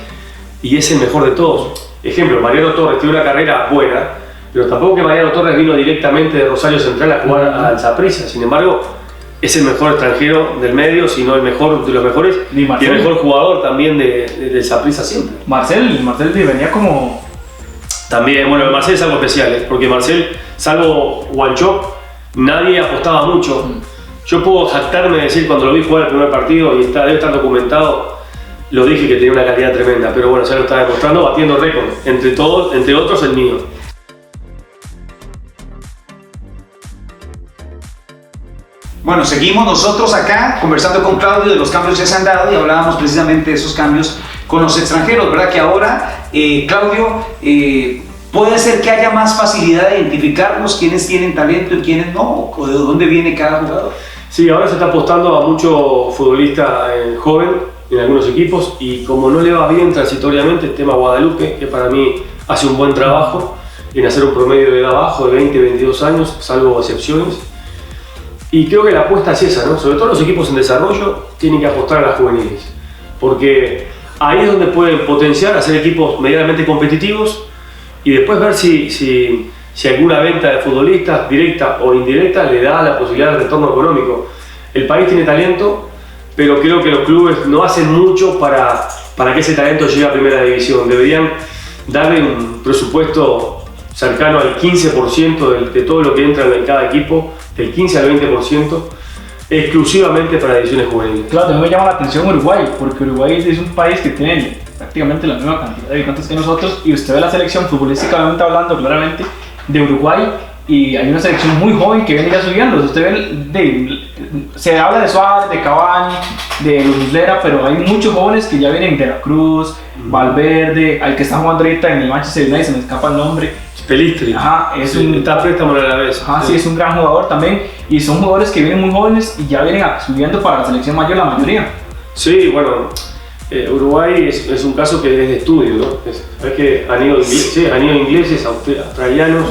y es el mejor de todos. Ejemplo, Mariano Torres tiene una carrera buena, pero tampoco que Mariano Torres vino directamente de Rosario Central a jugar al Saprissa. Sin embargo, es el mejor extranjero del medio, si no el mejor de los mejores, y el mejor jugador también del Saprissa siempre. Marcel venía como... También, bueno, Marcel es algo especial, porque Marcel, salvo Guanchop, nadie apostaba mucho. Yo puedo jactarme de decir, cuando lo vi jugar el primer partido, y debe estar documentado, lo dije que tenía una calidad tremenda, pero bueno, ya lo está demostrando, batiendo récord, entre otros el mío. Bueno, seguimos nosotros acá conversando con Claudio de los cambios que se han dado y hablábamos precisamente de esos cambios con los extranjeros, ¿verdad? Que ahora, Claudio, puede ser que haya más facilidad de identificarlos, quiénes tienen talento y quiénes no, o de dónde viene cada jugador. Sí, ahora se está apostando a mucho futbolista joven en algunos equipos y como no le va bien transitoriamente el tema Guadalupe, que para mí hace un buen trabajo en hacer un promedio de edad bajo de 20, 22 años, salvo excepciones. Y creo que la apuesta es esa, ¿no? Sobre todo los equipos en desarrollo tienen que apostar a las juveniles, porque ahí es donde pueden potenciar, hacer equipos medianamente competitivos y después ver si alguna venta de futbolistas, directa o indirecta, le da la posibilidad de retorno económico. El país tiene talento, pero creo que los clubes no hacen mucho para que ese talento llegue a primera división. Deberían darle un presupuesto cercano al 15% de todo lo que entra en cada equipo, del 15 al 20%, exclusivamente para divisiones juveniles. Claro, también me llama la atención Uruguay, porque Uruguay es un país que tiene prácticamente la misma cantidad de habitantes que nosotros, y usted ve la selección futbolísticamente hablando claramente de Uruguay, y hay una selección muy joven que viene ya subiendo. Usted ve, se habla de Suárez, de Cavani, de Muslera, pero hay muchos jóvenes que ya vienen de la Cruz, Valverde, al que está jugando ahorita en el Manchester United, se me escapa el nombre. Pelistri. Ajá, está préstamo a la vez. Ajá, sí, es un gran jugador también, y son jugadores que vienen muy jóvenes y ya vienen subiendo para la selección mayor la mayoría. Sí, bueno, Uruguay es un caso que es de estudio, ¿no? Es que han ido ingleses, australianos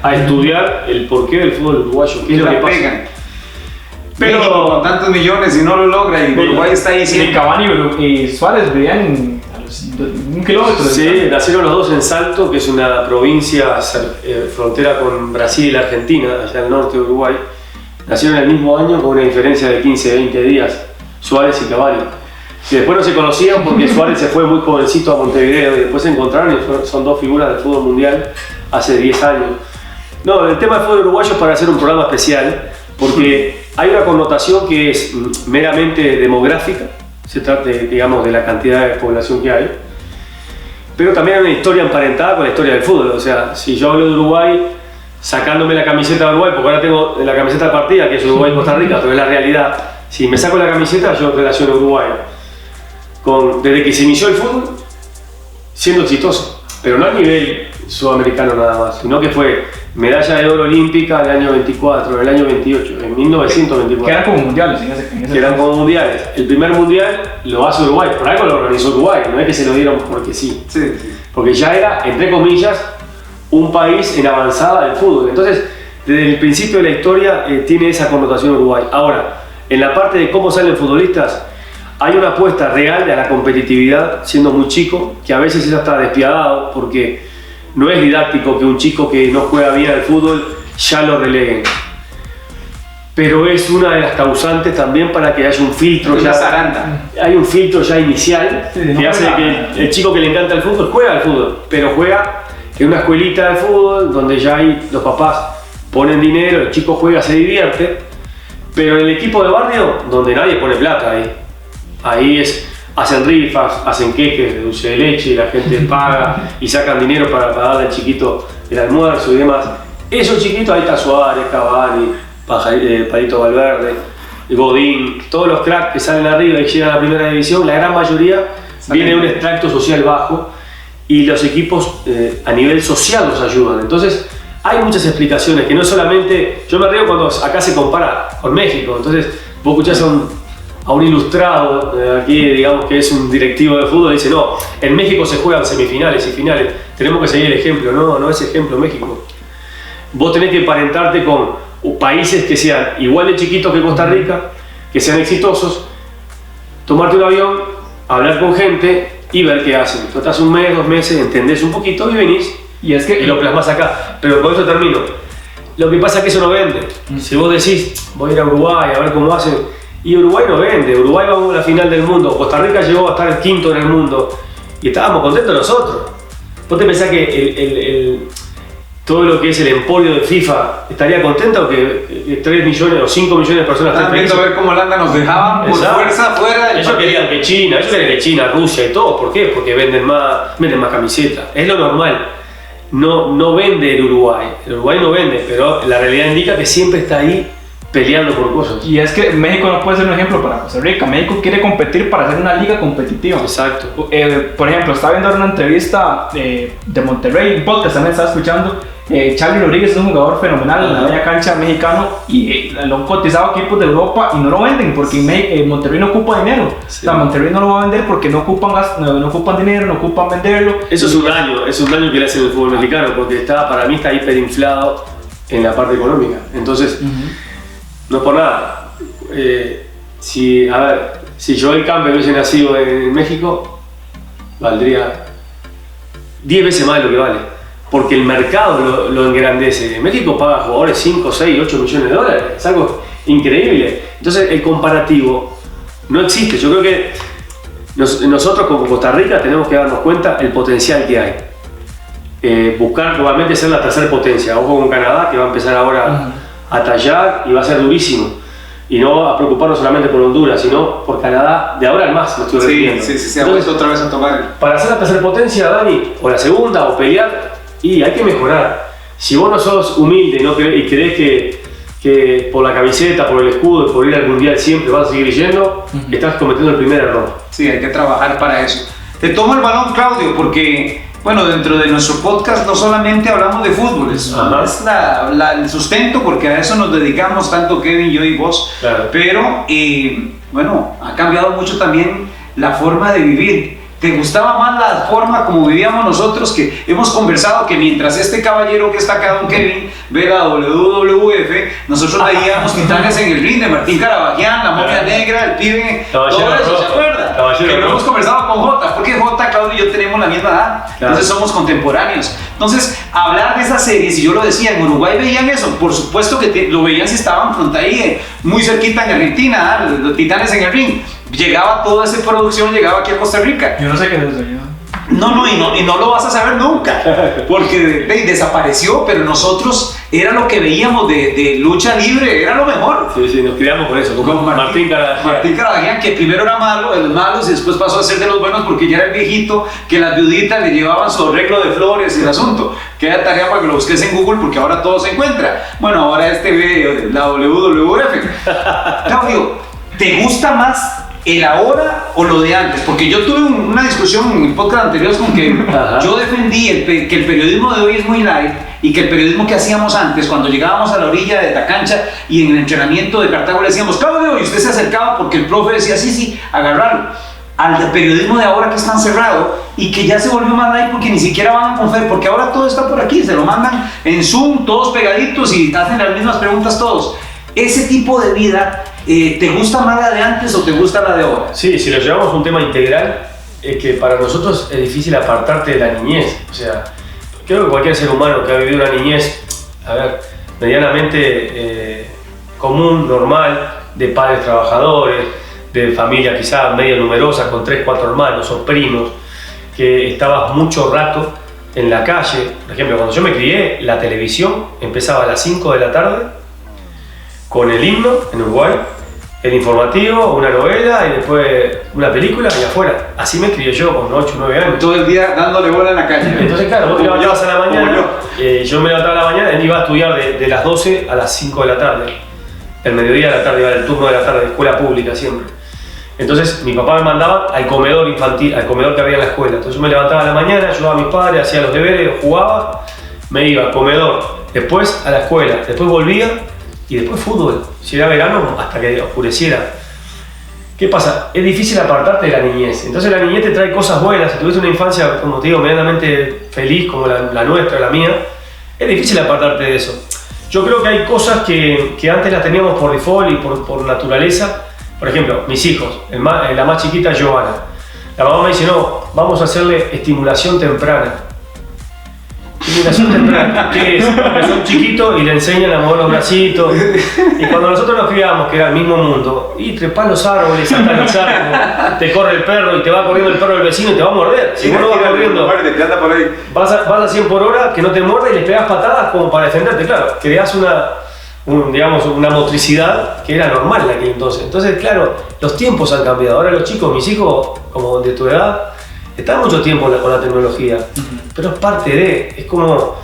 a estudiar el porqué del fútbol uruguayo, qué es lo que pasa. Pero con tantos millones y no lo logra, y Uruguay está ahí siempre. Cavani y Suárez vivían a los 1 kilómetro. Sí, nacieron los dos en Salto, que es una provincia frontera con Brasil y la Argentina, allá al norte de Uruguay. Nacieron el mismo año con una diferencia de 15-20 días, Suárez y Cavani. Y después no se conocían porque Suárez se fue muy jovencito a Montevideo y después se encontraron y son dos figuras del fútbol mundial hace 10 años. No, el tema del fútbol uruguayo es para hacer un programa especial porque hay una connotación que es meramente demográfica, se trata, digamos, de la cantidad de población que hay, pero también hay una historia emparentada con la historia del fútbol. O sea, si yo hablo de Uruguay sacándome la camiseta de Uruguay, porque ahora tengo la camiseta de partida que es Uruguay-Costa Rica, pero es la realidad, si me saco la camiseta yo relaciono Uruguay desde que se inició el fútbol siendo exitoso, pero no a nivel sudamericano nada más, sino que fue medalla de oro olímpica en el año 24, en el año 28, en 1924. Que eran como mundiales. Que eran como mundiales. El primer mundial lo hace Uruguay, por algo lo organizó Uruguay, no es que se lo dieron porque sí. Porque ya era, entre comillas, un país en avanzada del fútbol. Entonces, desde el principio de la historia tiene esa connotación Uruguay. Ahora, en la parte de cómo salen futbolistas, hay una apuesta real a la competitividad siendo muy chico, que a veces es hasta despiadado, porque no es didáctico que un chico que no juega bien al fútbol ya lo releguen. Pero es una de las causantes también para que haya un filtro hay un filtro ya inicial que hace que el chico que le encanta el fútbol juega al fútbol, pero juega en una escuelita de fútbol donde ya los papás ponen dinero, el chico juega, se divierte, pero en el equipo de barrio donde nadie pone plata ahí hacen rifas, hacen queques de dulce de leche, la gente paga y sacan dinero para pagarle al chiquito el almuerzo y demás. Esos chiquitos, ahí está Suárez, Cavani, Palito Valverde, Godín, todos los cracks que salen arriba y llegan a la primera división, la gran mayoría viene de un extracto social bajo y los equipos a nivel social los ayudan. Entonces hay muchas explicaciones que no solamente, yo me río cuando acá se compara con México, entonces vos escuchás a un ilustrado aquí, digamos que es un directivo de fútbol, dice no, en México se juegan semifinales y finales, tenemos que seguir el ejemplo. No es ejemplo México. Vos tenés que emparentarte con países que sean igual de chiquitos que Costa Rica, que sean exitosos, tomarte un avión, hablar con gente y ver qué hacen. Tú estás 1 mes, 2 meses, entendés un poquito y venís y lo plasmas acá. Pero con eso termino. Lo que pasa es que eso no vende. Si vos decís, voy a ir a Uruguay a ver cómo hacen, y Uruguay no vende. Uruguay va a la final del mundo, Costa Rica llegó a estar el 5º en el mundo y estábamos contentos nosotros. ¿Vos te pensás que todo lo que es el emporio de FIFA estaría contento que 3 millones o 5 millones de personas están viendo a ver cómo Holanda nos dejaban por fuerza fuera del ellos querían que China, Rusia y todo. ¿Por qué? Porque venden más camisetas. Es lo normal. No vende el Uruguay no vende, pero la realidad indica que siempre está ahí peleando por cosas. Y es que México no puede ser un ejemplo para Costa Rica. México quiere competir para hacer una liga competitiva. Exacto. Por ejemplo, estaba viendo una entrevista de Monterrey, un podcast también estaba escuchando. Charlie Rodríguez es un jugador fenomenal en la media cancha mexicano y lo han cotizado equipos de Europa y no lo venden porque Monterrey no ocupa dinero. Sí. O sea, Monterrey no lo va a vender porque no ocupan dinero, no ocupan venderlo. Eso es un daño que le hace el fútbol mexicano porque para mí está hiperinflado en la parte económica. Entonces, no es por nada. Si Joel Campbell hubiese nacido en México, valdría 10 veces más de lo que vale. Porque el mercado lo engrandece. México paga a jugadores 5, 6, 8 millones de dólares. Es algo increíble. Entonces el comparativo no existe. Yo creo que nosotros como Costa Rica tenemos que darnos cuenta del potencial que hay. Buscar probablemente ser la tercera potencia. Ojo con Canadá, que va a empezar ahora a tallar y va a ser durísimo. Y no a preocuparnos solamente por Honduras, sino por Canadá, de ahora en más me estoy refiriendo. Sí, se ha vuelto otra vez a tomar. Para ser la tercera potencia, Dani, o la segunda, o pelear, y hay que mejorar. Si vos no sos humilde y crees que por la camiseta, por el escudo y por ir al mundial siempre vas a seguir yendo, estás cometiendo el primer error. Sí, hay que trabajar para eso. Te tomo el balón, Claudio, porque bueno, dentro de nuestro podcast no solamente hablamos de fútbol, es el sustento, porque a eso nos dedicamos tanto Kevin, yo y vos. Claro. Pero bueno, ha cambiado mucho también la forma de vivir. ¿Te gustaba más la forma como vivíamos nosotros? Que hemos conversado que mientras este caballero que está acá, don Kevin, ve la WWF, nosotros veíamos Titanes en el ring de Martín Carabajian, la momia negra, el pibe, todo eso, ¿se acuerda? Que lo hemos conversado con Jota, porque Jota, Claudio y yo tenemos la misma edad, entonces somos contemporáneos. Entonces, hablar de esas series, y yo lo decía, en Uruguay veían eso, por supuesto que lo veían si estaban frente ahí, muy cerquita en Argentina, los Titanes en el ring. Llegaba toda esa producción, llegaba aquí a Costa Rica. Yo no sé qué es eso, yo. No, y no lo vas a saber nunca, porque desapareció, pero nosotros era lo que veíamos de lucha libre, era lo mejor. Sí, nos criamos con eso, con Martín Carabajian, que primero era malo, de los malos, y después pasó a ser de los buenos porque ya era el viejito, que las viuditas le llevaban su arreglo de flores y el asunto. Queda tarea para que lo busques en Google porque ahora todo se encuentra. Bueno, ahora ve la WWF. Claudio, ¿te gusta más el ahora o lo de antes? Porque yo tuve una discusión en el podcast anterior con que yo defendí que el periodismo de hoy es muy light y que el periodismo que hacíamos antes, cuando llegábamos a la orilla de Tacancha y en el entrenamiento de Cartago le decíamos, Claudio, y usted se acercaba porque el profe decía, sí, agarrarlo. Al periodismo de ahora que es tan cerrado y que ya se volvió más light porque ni siquiera van a confiar, porque ahora todo está por aquí, se lo mandan en Zoom, todos pegaditos y hacen las mismas preguntas todos. Ese tipo de vida, ¿te gusta más la de antes o te gusta la de ahora? Sí, si lo llevamos a un tema integral, es que para nosotros es difícil apartarte de la niñez. O sea, creo que cualquier ser humano que ha vivido una niñez, medianamente común, normal, de padres trabajadores, de familia quizás medio numerosa, con 3, 4 hermanos o primos, que estabas mucho rato en la calle. Por ejemplo, cuando yo me crié, la televisión empezaba a las 5 de la tarde, con el himno en Uruguay, el informativo, una novela y después una película y afuera. Así me crié yo con 8 o 9 años. Todo el día dándole bola en la calle. Entonces, claro, vos te levantabas a la mañana, yo me levantaba a la mañana y iba a estudiar de las 12 a las 5 de la tarde. El mediodía de la tarde, iba el turno de la tarde, de escuela pública siempre. Entonces mi papá me mandaba al comedor infantil, al comedor que había en la escuela. Entonces yo me levantaba a la mañana, ayudaba a mis padres, hacía los deberes, jugaba, me iba al comedor, después a la escuela, después volvía y después fútbol, si era verano hasta que oscureciera. ¿Qué pasa? Es difícil apartarte de la niñez. Entonces la niñez te trae cosas buenas. Si tuviste una infancia, como te digo, medianamente feliz como la nuestra, la mía, es difícil apartarte de eso. Yo creo que hay cosas que antes las teníamos por default y por naturaleza. Por ejemplo, mis hijos, la más chiquita, Giovanna. La mamá me dice, no, vamos a hacerle estimulación temprana. Estimulación temprana, ¿qué es? Porque son chiquitos y le enseñan a mover los bracitos. Y cuando nosotros nos criábamos, que era el mismo mundo, y trepás los árboles, saltás los árboles, te corre el perro y te va corriendo el perro del vecino y te va a morder. Si vos no vas corriendo, vas a 100 por hora, que no te muerde y le pegas patadas como para defenderte. Claro, creás una motricidad que era normal en aquel entonces. Entonces, claro, los tiempos han cambiado. Ahora los chicos, mis hijos, como de tu edad, están mucho tiempo con la tecnología, pero es parte de, es como,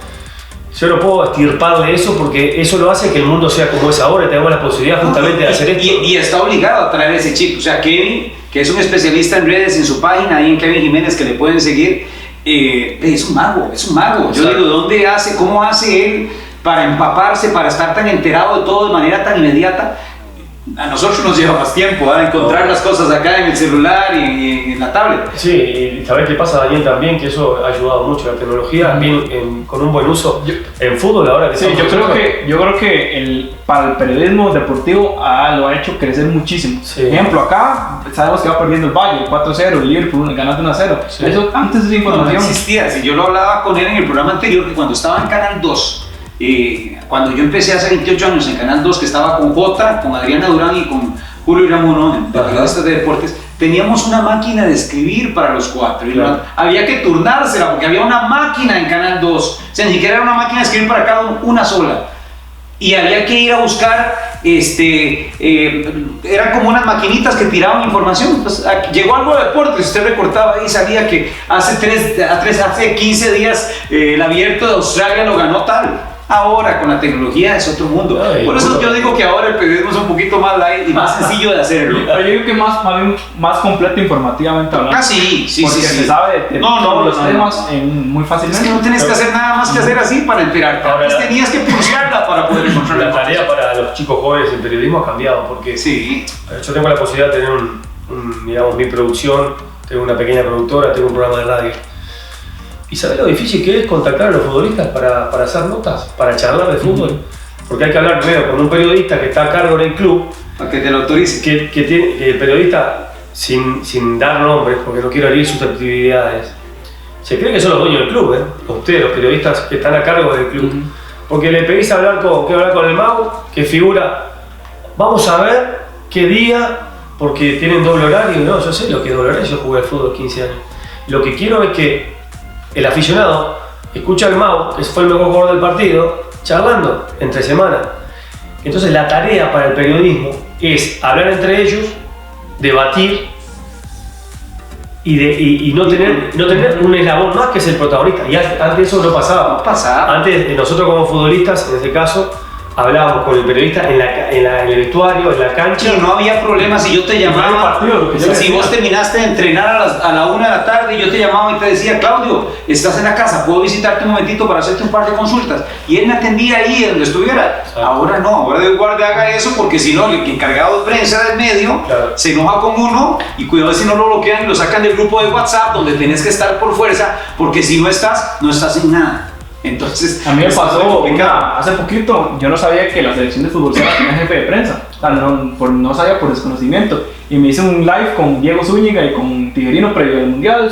Yo no puedo estirparle eso porque eso lo hace que el mundo sea como es ahora y tengamos la posibilidad justamente de hacer esto. Y está obligado a traer ese chip. O sea, Kevin, que es un especialista en redes, en su página, ahí en Kevin Jiménez, que le pueden seguir, es un mago, es un mago. Yo digo, ¿dónde hace, cómo hace él para empaparse, para estar tan enterado de todo de manera tan inmediata? A nosotros nos lleva más tiempo encontrar las cosas acá en el celular y en la tablet. Sí, y ¿sabés qué pasa, Daniel? También que eso ha ayudado mucho. La tecnología, bien, con un buen uso. En fútbol ahora que sí, yo creo que para el periodismo deportivo lo ha hecho crecer muchísimo. Sí. Por ejemplo, acá sabemos que va perdiendo el Valle 4-0, el Liverpool ganando 1-0. Sí. Eso antes de esa información no existía. Si yo lo hablaba con él en el programa anterior, que cuando estaba en Canal 2, cuando yo empecé hace 28 años en Canal 2, que estaba con Jota, con Adriana Durán y con Julio Iramuno, en periodistas de deportes, teníamos una máquina de escribir para los 4. Claro. Había que turnársela porque había una máquina en Canal 2. O sea, ni siquiera era una máquina de escribir para cada uno, una sola. Y había que ir a buscar, eran como unas maquinitas que tiraban información. Entonces, llegó algo de deportes, usted recortaba ahí y sabía que hace 15 días el Abierto de Australia lo ganó tal. Ahora con la tecnología es otro mundo. Por eso yo digo que ahora el periodismo es un poquito más light y más sencillo de hacerlo. Yo digo que más completo informativamente hablando. Sí. Porque se sabe de todos los temas muy fácilmente. Es que no tienes que hacer nada más que hacer así para enterarte. Antes tenías que pulsearla para poder encontrar la tarea para los chicos jóvenes en periodismo ha cambiado porque yo tengo la posibilidad de tener digamos, mi producción, tengo una pequeña productora, tengo un programa de radio. ¿Y sabés lo difícil que es contactar a los futbolistas para hacer notas, para charlar de fútbol? Porque hay que hablar primero con un periodista que está a cargo del club. Para que te lo autorice. Que el periodista, sin dar nombres, porque no quiero herir susceptibilidades, se cree que son los dueños del club, ustedes, los periodistas que están a cargo del club. Porque le pedís hablar con el Mau, que figura, vamos a ver qué día, porque tienen doble horario. No, yo sé lo que es doble horario, yo jugué al fútbol 15 años. Lo que quiero es que el aficionado escucha al Mau, que fue el mejor jugador del partido, charlando entre semana. Entonces la tarea para el periodismo es hablar entre ellos, debatir y no tener un eslabón más que es el protagonista. Y antes eso no pasaba. Antes nosotros como futbolistas, en este caso, hablábamos con el periodista en el vestuario, en la cancha. Y no había problema si yo te llamaba. Si vos terminaste de entrenar a la 1 de la tarde y yo te llamaba y te decía, Claudio, estás en la casa, puedo visitarte un momentito para hacerte un par de consultas. Y él me atendía ahí donde estuviera. Ahora no, ahora de guardia haga eso porque si no, el encargado de prensa del medio se enoja con uno y cuidado si no lo bloquean y lo sacan del grupo de WhatsApp donde tenés que estar por fuerza porque si no estás en nada. Entonces, a mí me pasó hace poquito, yo no sabía que la selección de fútbol tenía jefe de prensa, o sea, no sabía por desconocimiento, y me hice un live con Diego Zúñiga y con Tijerino previo al mundial,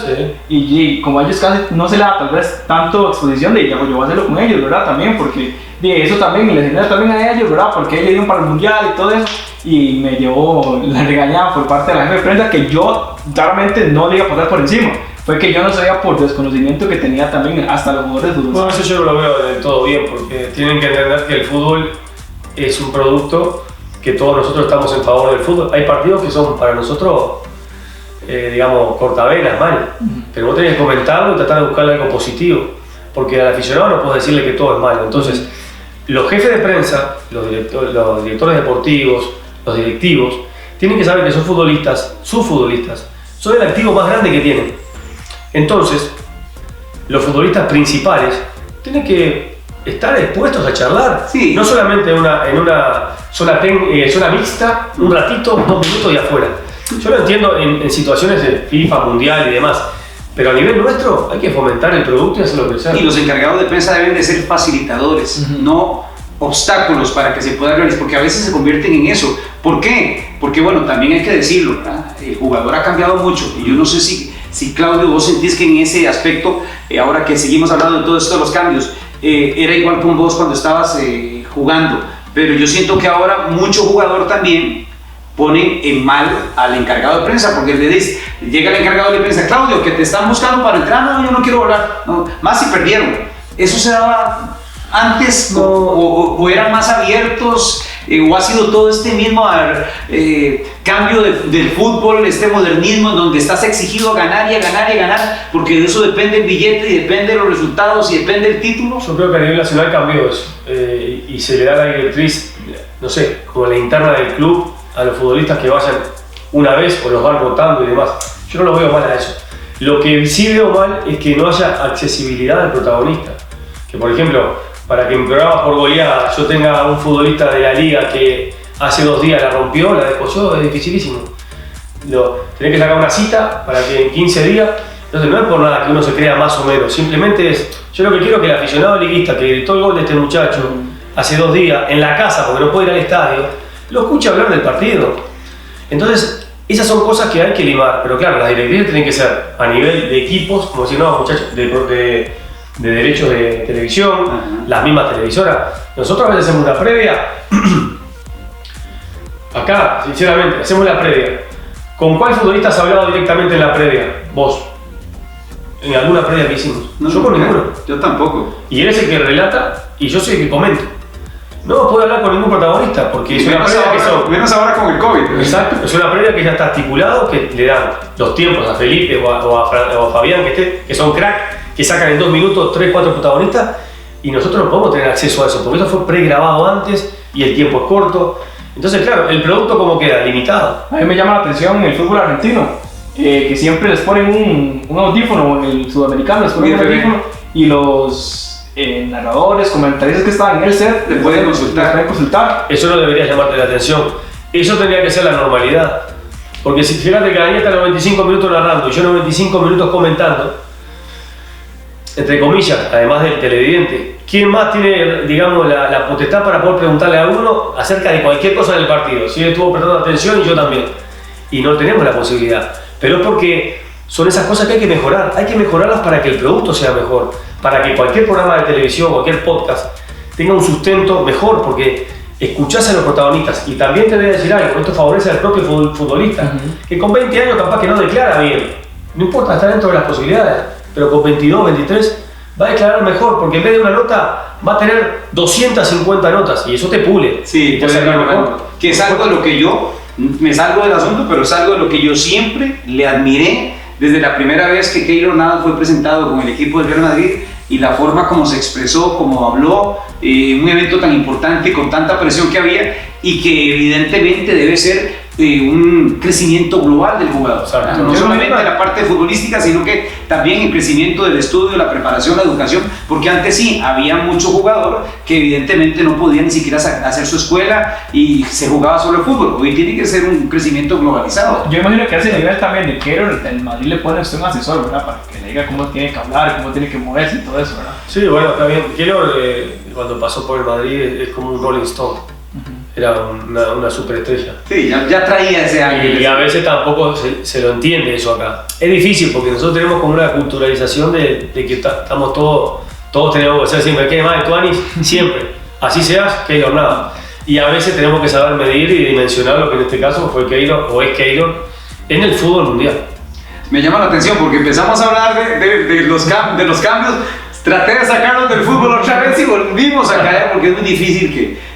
y como a ellos casi no se le da tal vez tanto exposición, de yo voy a hacerlo con ellos, ¿verdad? También porque eso también les genera también a ellos, ¿verdad? Porque ellos dieron para el mundial y todo eso, y me llevó la regañada por parte de la jefe de prensa que yo claramente no le iba a pasar por encima. Fue que yo no sabía por desconocimiento que tenía también hasta los jugadores de fútbol. Bueno, eso yo no lo veo del todo bien, porque tienen que entender que el fútbol es un producto que todos nosotros estamos en favor del fútbol. Hay partidos que son para nosotros, digamos, cortavenas, mal, pero vos tenés que comentarlo y tratar de buscarle algo positivo, porque al aficionado no puedes decirle que todo es malo. Entonces, los jefes de prensa, los directores deportivos, los directivos, tienen que saber que son futbolistas, son el activo más grande que tienen. Entonces, los futbolistas principales tienen que estar expuestos a charlar, no solamente en una zona mixta, un ratito, 2 minutos y afuera. Yo lo entiendo en situaciones de FIFA, Mundial y demás, pero a nivel nuestro hay que fomentar el producto y hacerlo crecer. Y los encargados de prensa deben de ser facilitadores, no obstáculos para que se pueda realizar, porque a veces se convierten en eso. ¿Por qué? Porque bueno, también hay que decirlo, ¿verdad? El jugador ha cambiado mucho y yo no sé si Claudio, vos sentís que en ese aspecto, ahora que seguimos hablando de todos estos los cambios, era igual con vos cuando estabas jugando, pero yo siento que ahora mucho jugador también pone en mal al encargado de prensa, porque le dice, llega el encargado de prensa, Claudio, que te están buscando para entrar, no, yo no quiero volar, no, más si perdieron. Eso se daba antes, o eran más abiertos ¿O ha sido todo este mismo cambio del fútbol, este modernismo donde estás exigido a ganar y a ganar y a ganar, porque de eso depende el billete y depende de los resultados y depende el título? Yo creo que a nivel nacional cambió eso, y se le da la directriz, no sé, como la interna del club a los futbolistas que vayan una vez o los van rotando y demás. Yo no lo veo mal a eso. Lo que sí veo mal es que no haya accesibilidad al protagonista. Que por ejemplo, para que en programa por goleada yo tenga un futbolista de la liga que hace 2 días la rompió, la descolló, es dificilísimo. Tenés que sacar una cita para que en 15 días. Entonces no es por nada que uno se crea más o menos, simplemente es, yo lo que quiero es que el aficionado liguista que gritó el gol de este muchacho hace 2 días en la casa porque no puede ir al estadio, lo escuche hablar del partido. Entonces, esas son cosas que hay que limar, pero claro, las directrices tienen que ser a nivel de equipos, como si no, muchachos, de derechos de televisión, las mismas televisoras. Nosotros a veces hacemos una previa, acá, sinceramente, hacemos la previa. ¿Con cuál futbolista has hablado directamente en la previa? Vos. ¿En alguna previa que hicimos? No, yo con ninguno. Yo tampoco. Y eres el que relata y yo soy el que comento. No puedo hablar con ningún protagonista porque es una previa que son... Menos ahora con el COVID. Exacto, es una previa que ya está estipulado, que le dan los tiempos a Felipe o a Fabián, que son crack, que sacan en 2 minutos 3, 4 protagonistas, y nosotros no podemos tener acceso a eso, porque eso fue pregrabado antes y el tiempo es corto. Entonces, claro, el producto ¿cómo queda? Limitado. A mí me llama la atención el fútbol argentino, que siempre les ponen un audífono, en el sudamericano les ponen un audífono, y los narradores, comentaristas que estaban en el set le pueden consultar. Eso no debería llamarte la atención. Eso tendría que ser la normalidad. Porque si fíjate que Daniel está 95 minutos narrando y yo 95 minutos comentando, entre comillas, además del televidente, ¿quién más tiene, digamos, la potestad para poder preguntarle a uno acerca de cualquier cosa del partido? Si él estuvo prestando atención y yo también. Y no tenemos la posibilidad. Pero es porque son esas cosas que hay que mejorar. Hay que mejorarlas para que el producto sea mejor. Para que cualquier programa de televisión, cualquier podcast, tenga un sustento mejor, porque escuchás a los protagonistas. Y también te voy a decir algo, esto favorece al propio futbolista, que con 20 años capaz que no declara bien. No importa, está dentro de las posibilidades, pero con 22, 23 va a declarar mejor, porque en vez de una nota va a tener 250 notas y eso te pule. Sí, te saca mejor. Que es algo de lo que yo, me salgo del asunto, pero es algo de lo que yo siempre le admiré desde la primera vez que Keylor Navas fue presentado con el equipo del Real Madrid, y la forma como se expresó, como habló, un evento tan importante con tanta presión que había, y que evidentemente debe ser un crecimiento global del jugador. No solamente la parte futbolística, sino que también el crecimiento del estudio, la preparación, la educación, porque antes sí, había mucho jugador que evidentemente no podía ni siquiera hacer su escuela y se jugaba solo el fútbol. Hoy tiene que ser un crecimiento globalizado. Yo imagino que a ese nivel también de Keylor, el Madrid le pone a usted un asesor, ¿verdad? Para que le diga cómo tiene que hablar, cómo tiene que moverse y todo eso, ¿verdad? Sí, bueno, está bien. Keylor, cuando pasó por el Madrid, es como un Rolling Stone. Era una superestrella. Sí, ya traía ese ángel. Y a veces tampoco se lo entiende eso acá. Es difícil porque nosotros tenemos como una culturalización de que estamos todos tenemos que ser siempre, ¿qué más de Tuanis? Siempre. Así seas, Keylor nada. Y a veces tenemos que saber medir y dimensionar lo que en este caso fue Keylor o es Keylor en el fútbol mundial. Me llama la atención porque empezamos a hablar de los cambios. Traté de sacarlos del fútbol otra vez y volvimos a caer porque es muy difícil que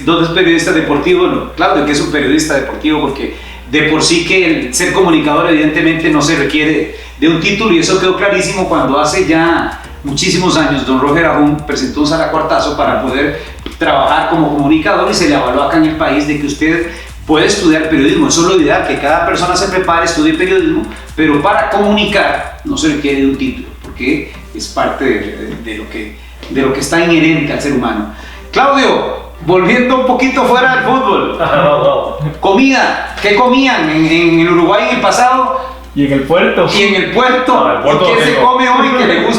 dos periodistas deportivos, Claudio, que es un periodista deportivo, porque de por sí que el ser comunicador evidentemente no se requiere de un título, y eso quedó clarísimo cuando hace ya muchísimos años don Roger Arjún presentó un salacuartazo para poder trabajar como comunicador, y se le avaló acá en el país de que usted puede estudiar periodismo. Eso es lo ideal, que cada persona se prepare, estudie periodismo, pero para comunicar no se requiere de un título, porque es parte de lo que está inherente al ser humano. Claudio, volviendo un poquito fuera del fútbol, comida, ¿qué comían en Uruguay en el pasado? Y en el puerto. Y en el puerto. ¿Y qué se come hoy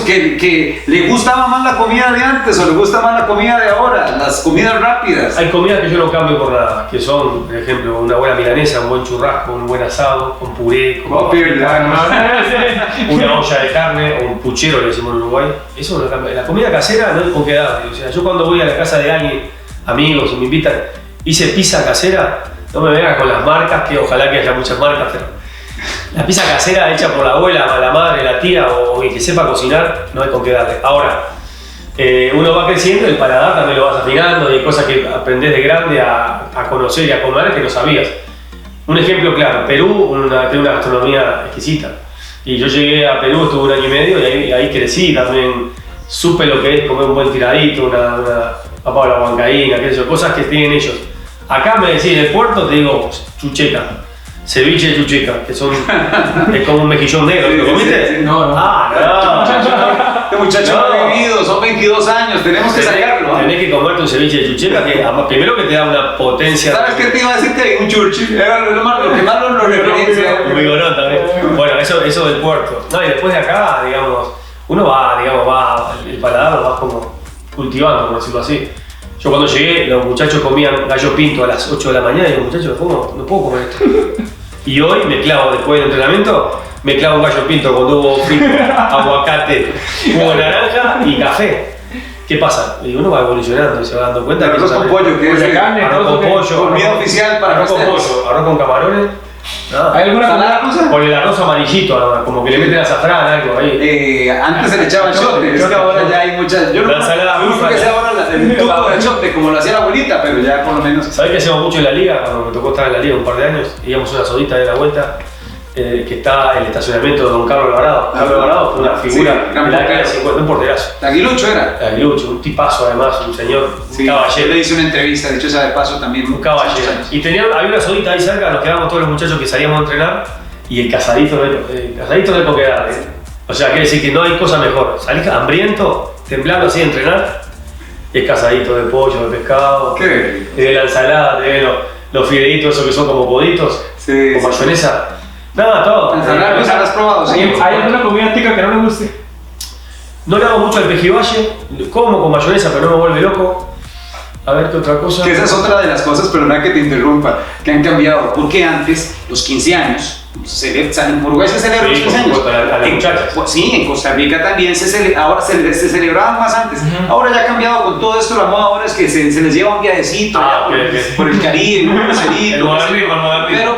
que le gustaba más la comida de antes o le gusta más la comida de ahora? Las comidas rápidas. Hay comidas que yo no cambio por nada, que son, por ejemplo, una buena milanesa, un buen churrasco, un buen asado, con puré, con una olla de carne o un puchero, le decimos en Uruguay. Eso no cambia. La comida casera no es con qué darle. O sea, yo cuando voy a la casa de alguien, amigos, y me invitan, hice pizza casera, no me vengan con las marcas, que ojalá que haya muchas marcas, pero la pizza casera hecha por la abuela, la madre, la tía o el que sepa cocinar, no hay con qué darle. Ahora, uno va creciendo, el paladar también lo vas afinando, y hay cosas que aprendés de grande a conocer y a comer que no sabías. Un ejemplo claro, Perú tiene una gastronomía exquisita. Y yo llegué a Perú, estuve 1 año y medio y ahí crecí también. Supe lo que es comer un buen tiradito, una papa a la huancaína, qué sé yo, cosas que tienen ellos. Acá me decís, en el puerto te digo chucheca, ceviche de chucheca, que es como un mejillón negro. ¿Lo comiste? Sí. No. Este muchacho no ha vivido, son 22 años, tenemos que sacarlo. Tenés que comerte un ceviche de chucheca que primero que te da una potencia. ¿Sabes qué te iba a decir? Que un Churchill era lo que más lo referencia. Un vigorón también. Bueno, eso del puerto. No, y después de acá, digamos, uno va, el paladar lo vas como cultivando, por decirlo así. Yo cuando llegué, los muchachos comían gallo pinto a las 8 de la mañana y digo, muchachos, ¿cómo? No puedo comer esto. Y hoy me clavo, después del entrenamiento, me clavo un gallo pinto con huevo frito, aguacate, jugo de naranja y café. ¿Qué pasa? Y uno va evolucionando y se va dando cuenta que arroz con pollo, que es carne, arroz con pollo, comida oficial para arroz con pollo, arroz con camarones. ¿Hay alguna ¿Salada cosa? Con el arroz amarillito, ¿no? Como que le meten azafrán, algo ahí. Antes se le echaba chote, es que ahora ya hay muchas. Yo no creo que sea ahora el tubo de chote como lo hacía la abuelita, pero ya por lo menos. ¿Sabés que hacíamos mucho en la liga? Cuando me tocó estar en la liga un par de años, íbamos a una sodita de la vuelta, que está el estacionamiento de don Carlos Alvarado. Carlos Alvarado fue una figura gran de la década de portero. 50, un porterazo. Aguilucho era. Aguilucho, un tipazo además, un señor, un Yo caballero. le hice una entrevista, de hecho esa de paso también. Un caballero. Y había una sodita ahí cerca, nos quedábamos todos los muchachos que salíamos a entrenar y el casadito no hay con qué darle. O sea, quiere decir que no hay cosa mejor. Salís hambriento, temblando así de entrenar, es casadito de pollo, de pescado, ¿Qué? de la ensalada, de los fideitos esos que son como coditos, Sí, con sí. mayonesa. Nada, todo. Ensalada, pues, ¿has probado? Sí. ¿Hay alguna comida tica que no le guste? No le hago mucho al pejibaye, como con mayonesa, pero no me vuelve loco. A ver qué otra cosa. Que esa es otra de las cosas, perdona que te interrumpa, que han cambiado. Porque antes, los 15 años, en Uruguay se celebran los Sí, 15 por años. supuesto, a las muchachas. Sí, en Costa Rica también ahora se celebraban más antes. Ahora ya ha cambiado con todo esto, la moda ahora es que se les lleva un viajecito ya por el Caribe, un crucerito. El modernismo.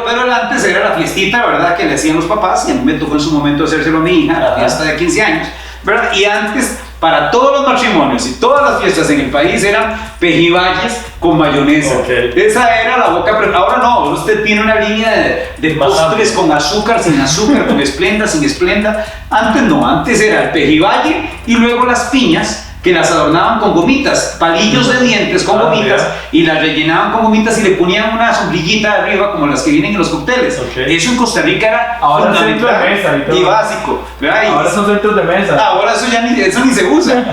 Pero el antes era la fiestita, ¿verdad? Que le hacían los papás, y a mí me tocó en su momento hacérselo a mi hija, la fiesta de 15 años, ¿verdad? Y antes, para todos los matrimonios y todas las fiestas en el país eran pejibayes con mayonesa. Okay. Esa era la boca, pero ahora no, usted tiene una línea de postres con azúcar, sin azúcar, con esplenda, sin esplenda. Antes no, antes era el pejibaye y luego las piñas, que las adornaban con gomitas, palillos de dientes con gomitas, mira. y las rellenaban con gomitas y le ponían una sombrillita arriba como las que vienen en los cócteles. Okay. Eso en Costa Rica era Ahora es centro de fundamental mesa y todo. y básico, ¿verdad? Y Ahora son centros de mesa. ahora eso ya ni se usa.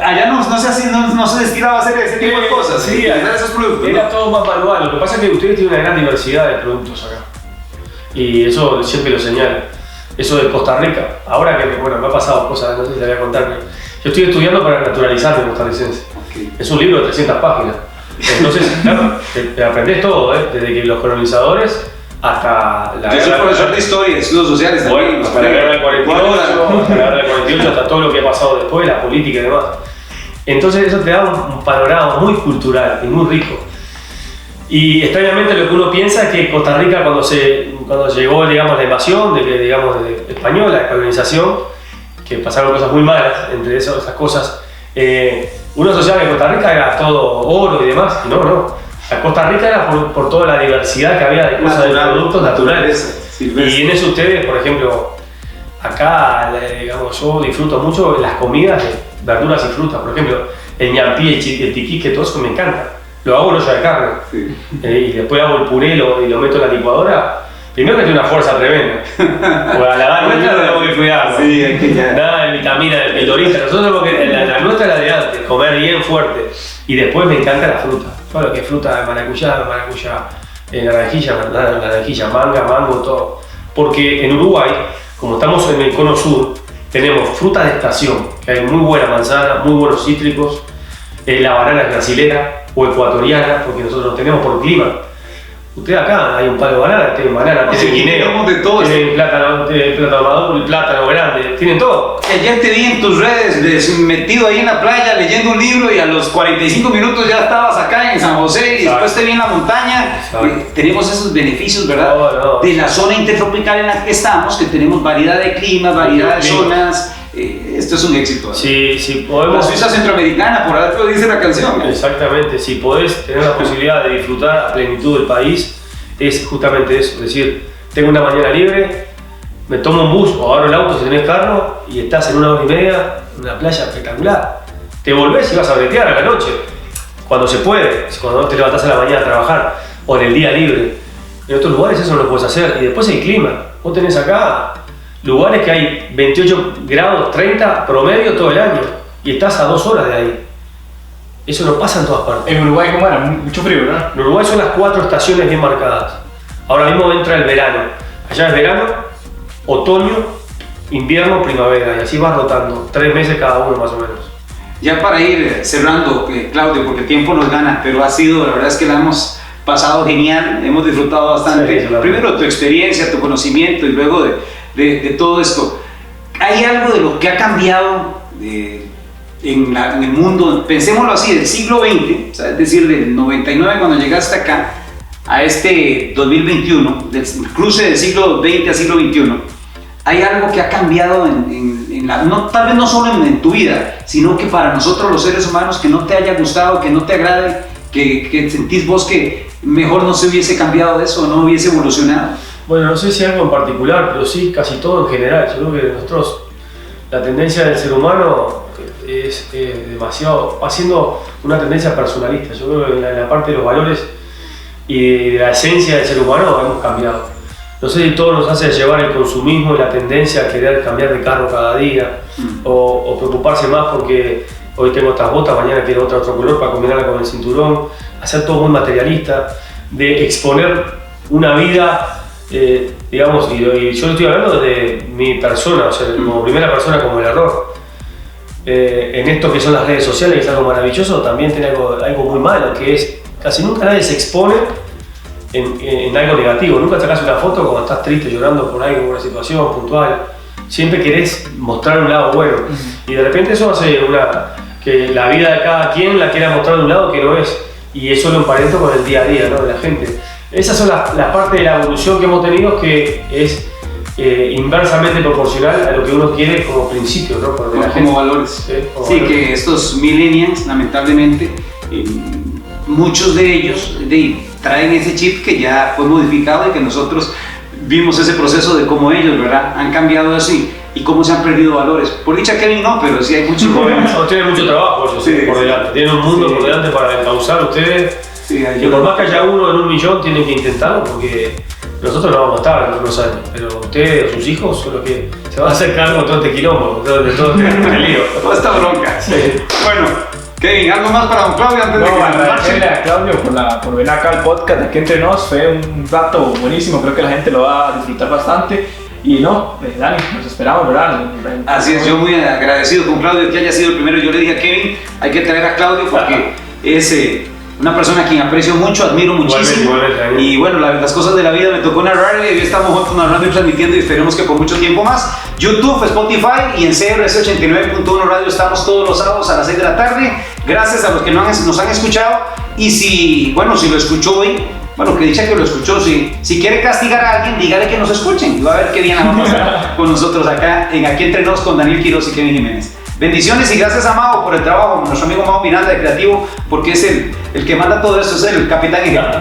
Allá no se destilaba a hacer ese tipo de cosas. Sí, hacer esos productos. Era ¿no? todo más manual. Lo que pasa es que ustedes tienen una gran diversidad de productos acá. Y eso siempre lo señalo. Eso de Costa Rica. Ahora que, bueno, me ha pasado cosas, no sé si te voy a contar, pero yo estoy estudiando para naturalizarme costarricense. Okay. Es un libro de 300 páginas. Entonces, claro, te aprendés todo, desde que los colonizadores hasta la Yo soy profesor de historia, de estudios sociales bueno, también. hasta la guerra del 48, hasta todo lo que ha pasado después, la política y demás. Entonces eso te da un panorama muy cultural y muy rico. Y extrañamente lo que uno piensa es que Costa Rica cuando llegó, digamos, la invasión de española, la colonización, que pasaron cosas muy malas, entre esas cosas, uno asociaba que Costa Rica era todo oro y demás, y no. La Costa Rica era por toda la diversidad que había de cosas, de productos naturales. Y en eso ustedes, por ejemplo, acá, digamos, yo disfruto mucho las comidas de verduras y frutas. Por ejemplo, el ñampí, el tiquique, todo eso me encanta. Lo hago en olla de carne. Sí. Y después hago el puré y lo meto en la licuadora. Primero que tiene una fuerza tremenda. Porque a la edad nuestra tenemos que cuidarlo. Sí, hay que ya. Nada de vitamina, de pildorita. Nosotros tenemos que, la nuestra es la de antes, comer bien fuerte. Y después me encanta la fruta. Todo lo que es fruta de maracuyá, naranjilla, manga, mango, todo. Porque en Uruguay, como estamos en el cono sur, tenemos fruta de estación, que hay muy buena manzana, muy buenos cítricos. La banana es brasilera o ecuatoriana, porque nosotros lo tenemos por clima. Usted acá hay un palo de banana, tienen banana, Sí, tienen guineo, tenemos de todo. tienen plátano maduro, el plátano grande, tienen todo. Ayer te vi en tus redes metido ahí en la playa leyendo un libro y a los 45 minutos ya estabas acá en San José y después te vi en la montaña. Tenemos esos beneficios, ¿verdad? No. De la zona intertropical en la que estamos, que tenemos variedad de clima, variedad de Clima. zonas, esto es un éxito. Si podemos... La Suiza centroamericana, por algo dice la canción. Exactamente, si podés tener la posibilidad de disfrutar a plenitud del país, es justamente eso, es decir, tengo una mañana libre, me tomo un bus o agarro el auto si tenés carro y estás en 1 hora y media en una playa espectacular. Te volvés y vas a bretear a la noche, cuando se puede, cuando no te levantás a la mañana a trabajar o en el día libre. En otros lugares eso no lo puedes hacer. Y después el clima, vos tenés acá lugares que hay 28 grados, 30 promedio todo el año y estás a 2 horas de ahí. Eso no pasa en todas partes. En Uruguay, ¿cómo era? Mucho frío, ¿verdad? En Uruguay son las 4 estaciones bien marcadas. Ahora mismo entra el verano. Allá es verano, otoño, invierno, primavera, y así va rotando, 3 meses cada uno más o menos. Ya para ir cerrando, Claudio, porque el tiempo nos gana, pero ha sido, la verdad es que la hemos pasado genial, hemos disfrutado bastante. Sí, claro. Primero tu experiencia, tu conocimiento y luego de todo esto. ¿Hay algo de lo que ha cambiado en el mundo, pensémoslo así, del siglo XX, o sea, es decir, del 99 cuando llegaste acá, a este 2021, del cruce del siglo XX a siglo XXI? ¿Hay algo que ha cambiado tal vez no solo en tu vida, sino que para nosotros los seres humanos que no te haya gustado, que no te agrade, que sentís vos que mejor no se hubiese cambiado de eso, no hubiese evolucionado? Bueno, no sé si algo en particular, pero sí casi todo en general. Yo creo que nosotros, la tendencia del ser humano es demasiado, va siendo una tendencia personalista. Yo creo que en la parte de los valores y de la esencia del ser humano hemos cambiado. No sé si todo nos hace llevar el consumismo y la tendencia a querer cambiar de carro cada día o preocuparse más porque hoy tengo estas botas, mañana quiero otro color para combinarla con el cinturón, hacer todo muy materialista, de exponer una vida, digamos, y yo estoy hablando de mi persona, o sea, como primera persona como el error. En esto que son las redes sociales, que es algo maravilloso, también tiene algo muy malo, que es casi nunca nadie se expone en algo negativo. Nunca sacas una foto cuando estás triste, llorando por algo, por una situación puntual. Siempre querés mostrar un lado bueno. Y de repente eso hace que la vida de cada quien la quiera mostrar de un lado que no es. Y eso lo emparento con el día a día, ¿no?, de la gente. Esas son las partes de la evolución que hemos tenido, que es inversamente proporcional a lo que uno quiere como principio, ¿no?, como valores. Sí, que estos millennials, lamentablemente, muchos de ellos traen ese chip que ya fue modificado y que nosotros vimos ese proceso de cómo ellos, ¿verdad?, han cambiado así y cómo se han perdido valores. Por dicha Kevin no, pero sí hay muchos jóvenes. Tienen mucho trabajo ellos, sí, por delante. Tienen un mundo por delante para encauzar ustedes. Sí, que por más que haya uno en 1.000.000 tienen que intentarlo, porque nosotros no vamos a estar en unos años, pero ustedes o sus hijos son los que se van a hacer cargo de todo este quilombo, de todo este lío. Toda esta bronca. Sí. Bueno, Kevin, ¿algo más para don Claudio antes de que agradecerle a Claudio por venir acá al podcast de Aquí Entre Nos? Fue un rato buenísimo, creo que la gente lo va a disfrutar bastante. Y no, Dani, nos esperamos, ¿verdad? Así es, yo muy agradecido con Claudio que haya sido el primero. Yo le dije a Kevin, hay que traer a Claudio porque es una persona a quien aprecio mucho, admiro muchísimo. Y bueno, las cosas de la vida me tocó narrar y hoy estamos juntos narrando y transmitiendo y esperemos que por mucho tiempo más. YouTube, Spotify y en CRS 89.1 Radio estamos todos los sábados a las 6 de la tarde. Gracias a los que nos han escuchado. Y si lo escuchó hoy, bueno, que dicha que lo escuchó, si quiere castigar a alguien, dígale que nos escuchen y va a ver qué bien la vamos a pasar con nosotros acá en Aquí Entre Nos con Daniel Quiroz y Kevin Jiménez. Bendiciones y gracias a Mao por el trabajo, nuestro amigo Mao Miranda de Creativo, porque es el que manda todo esto, es el capitán en jefe.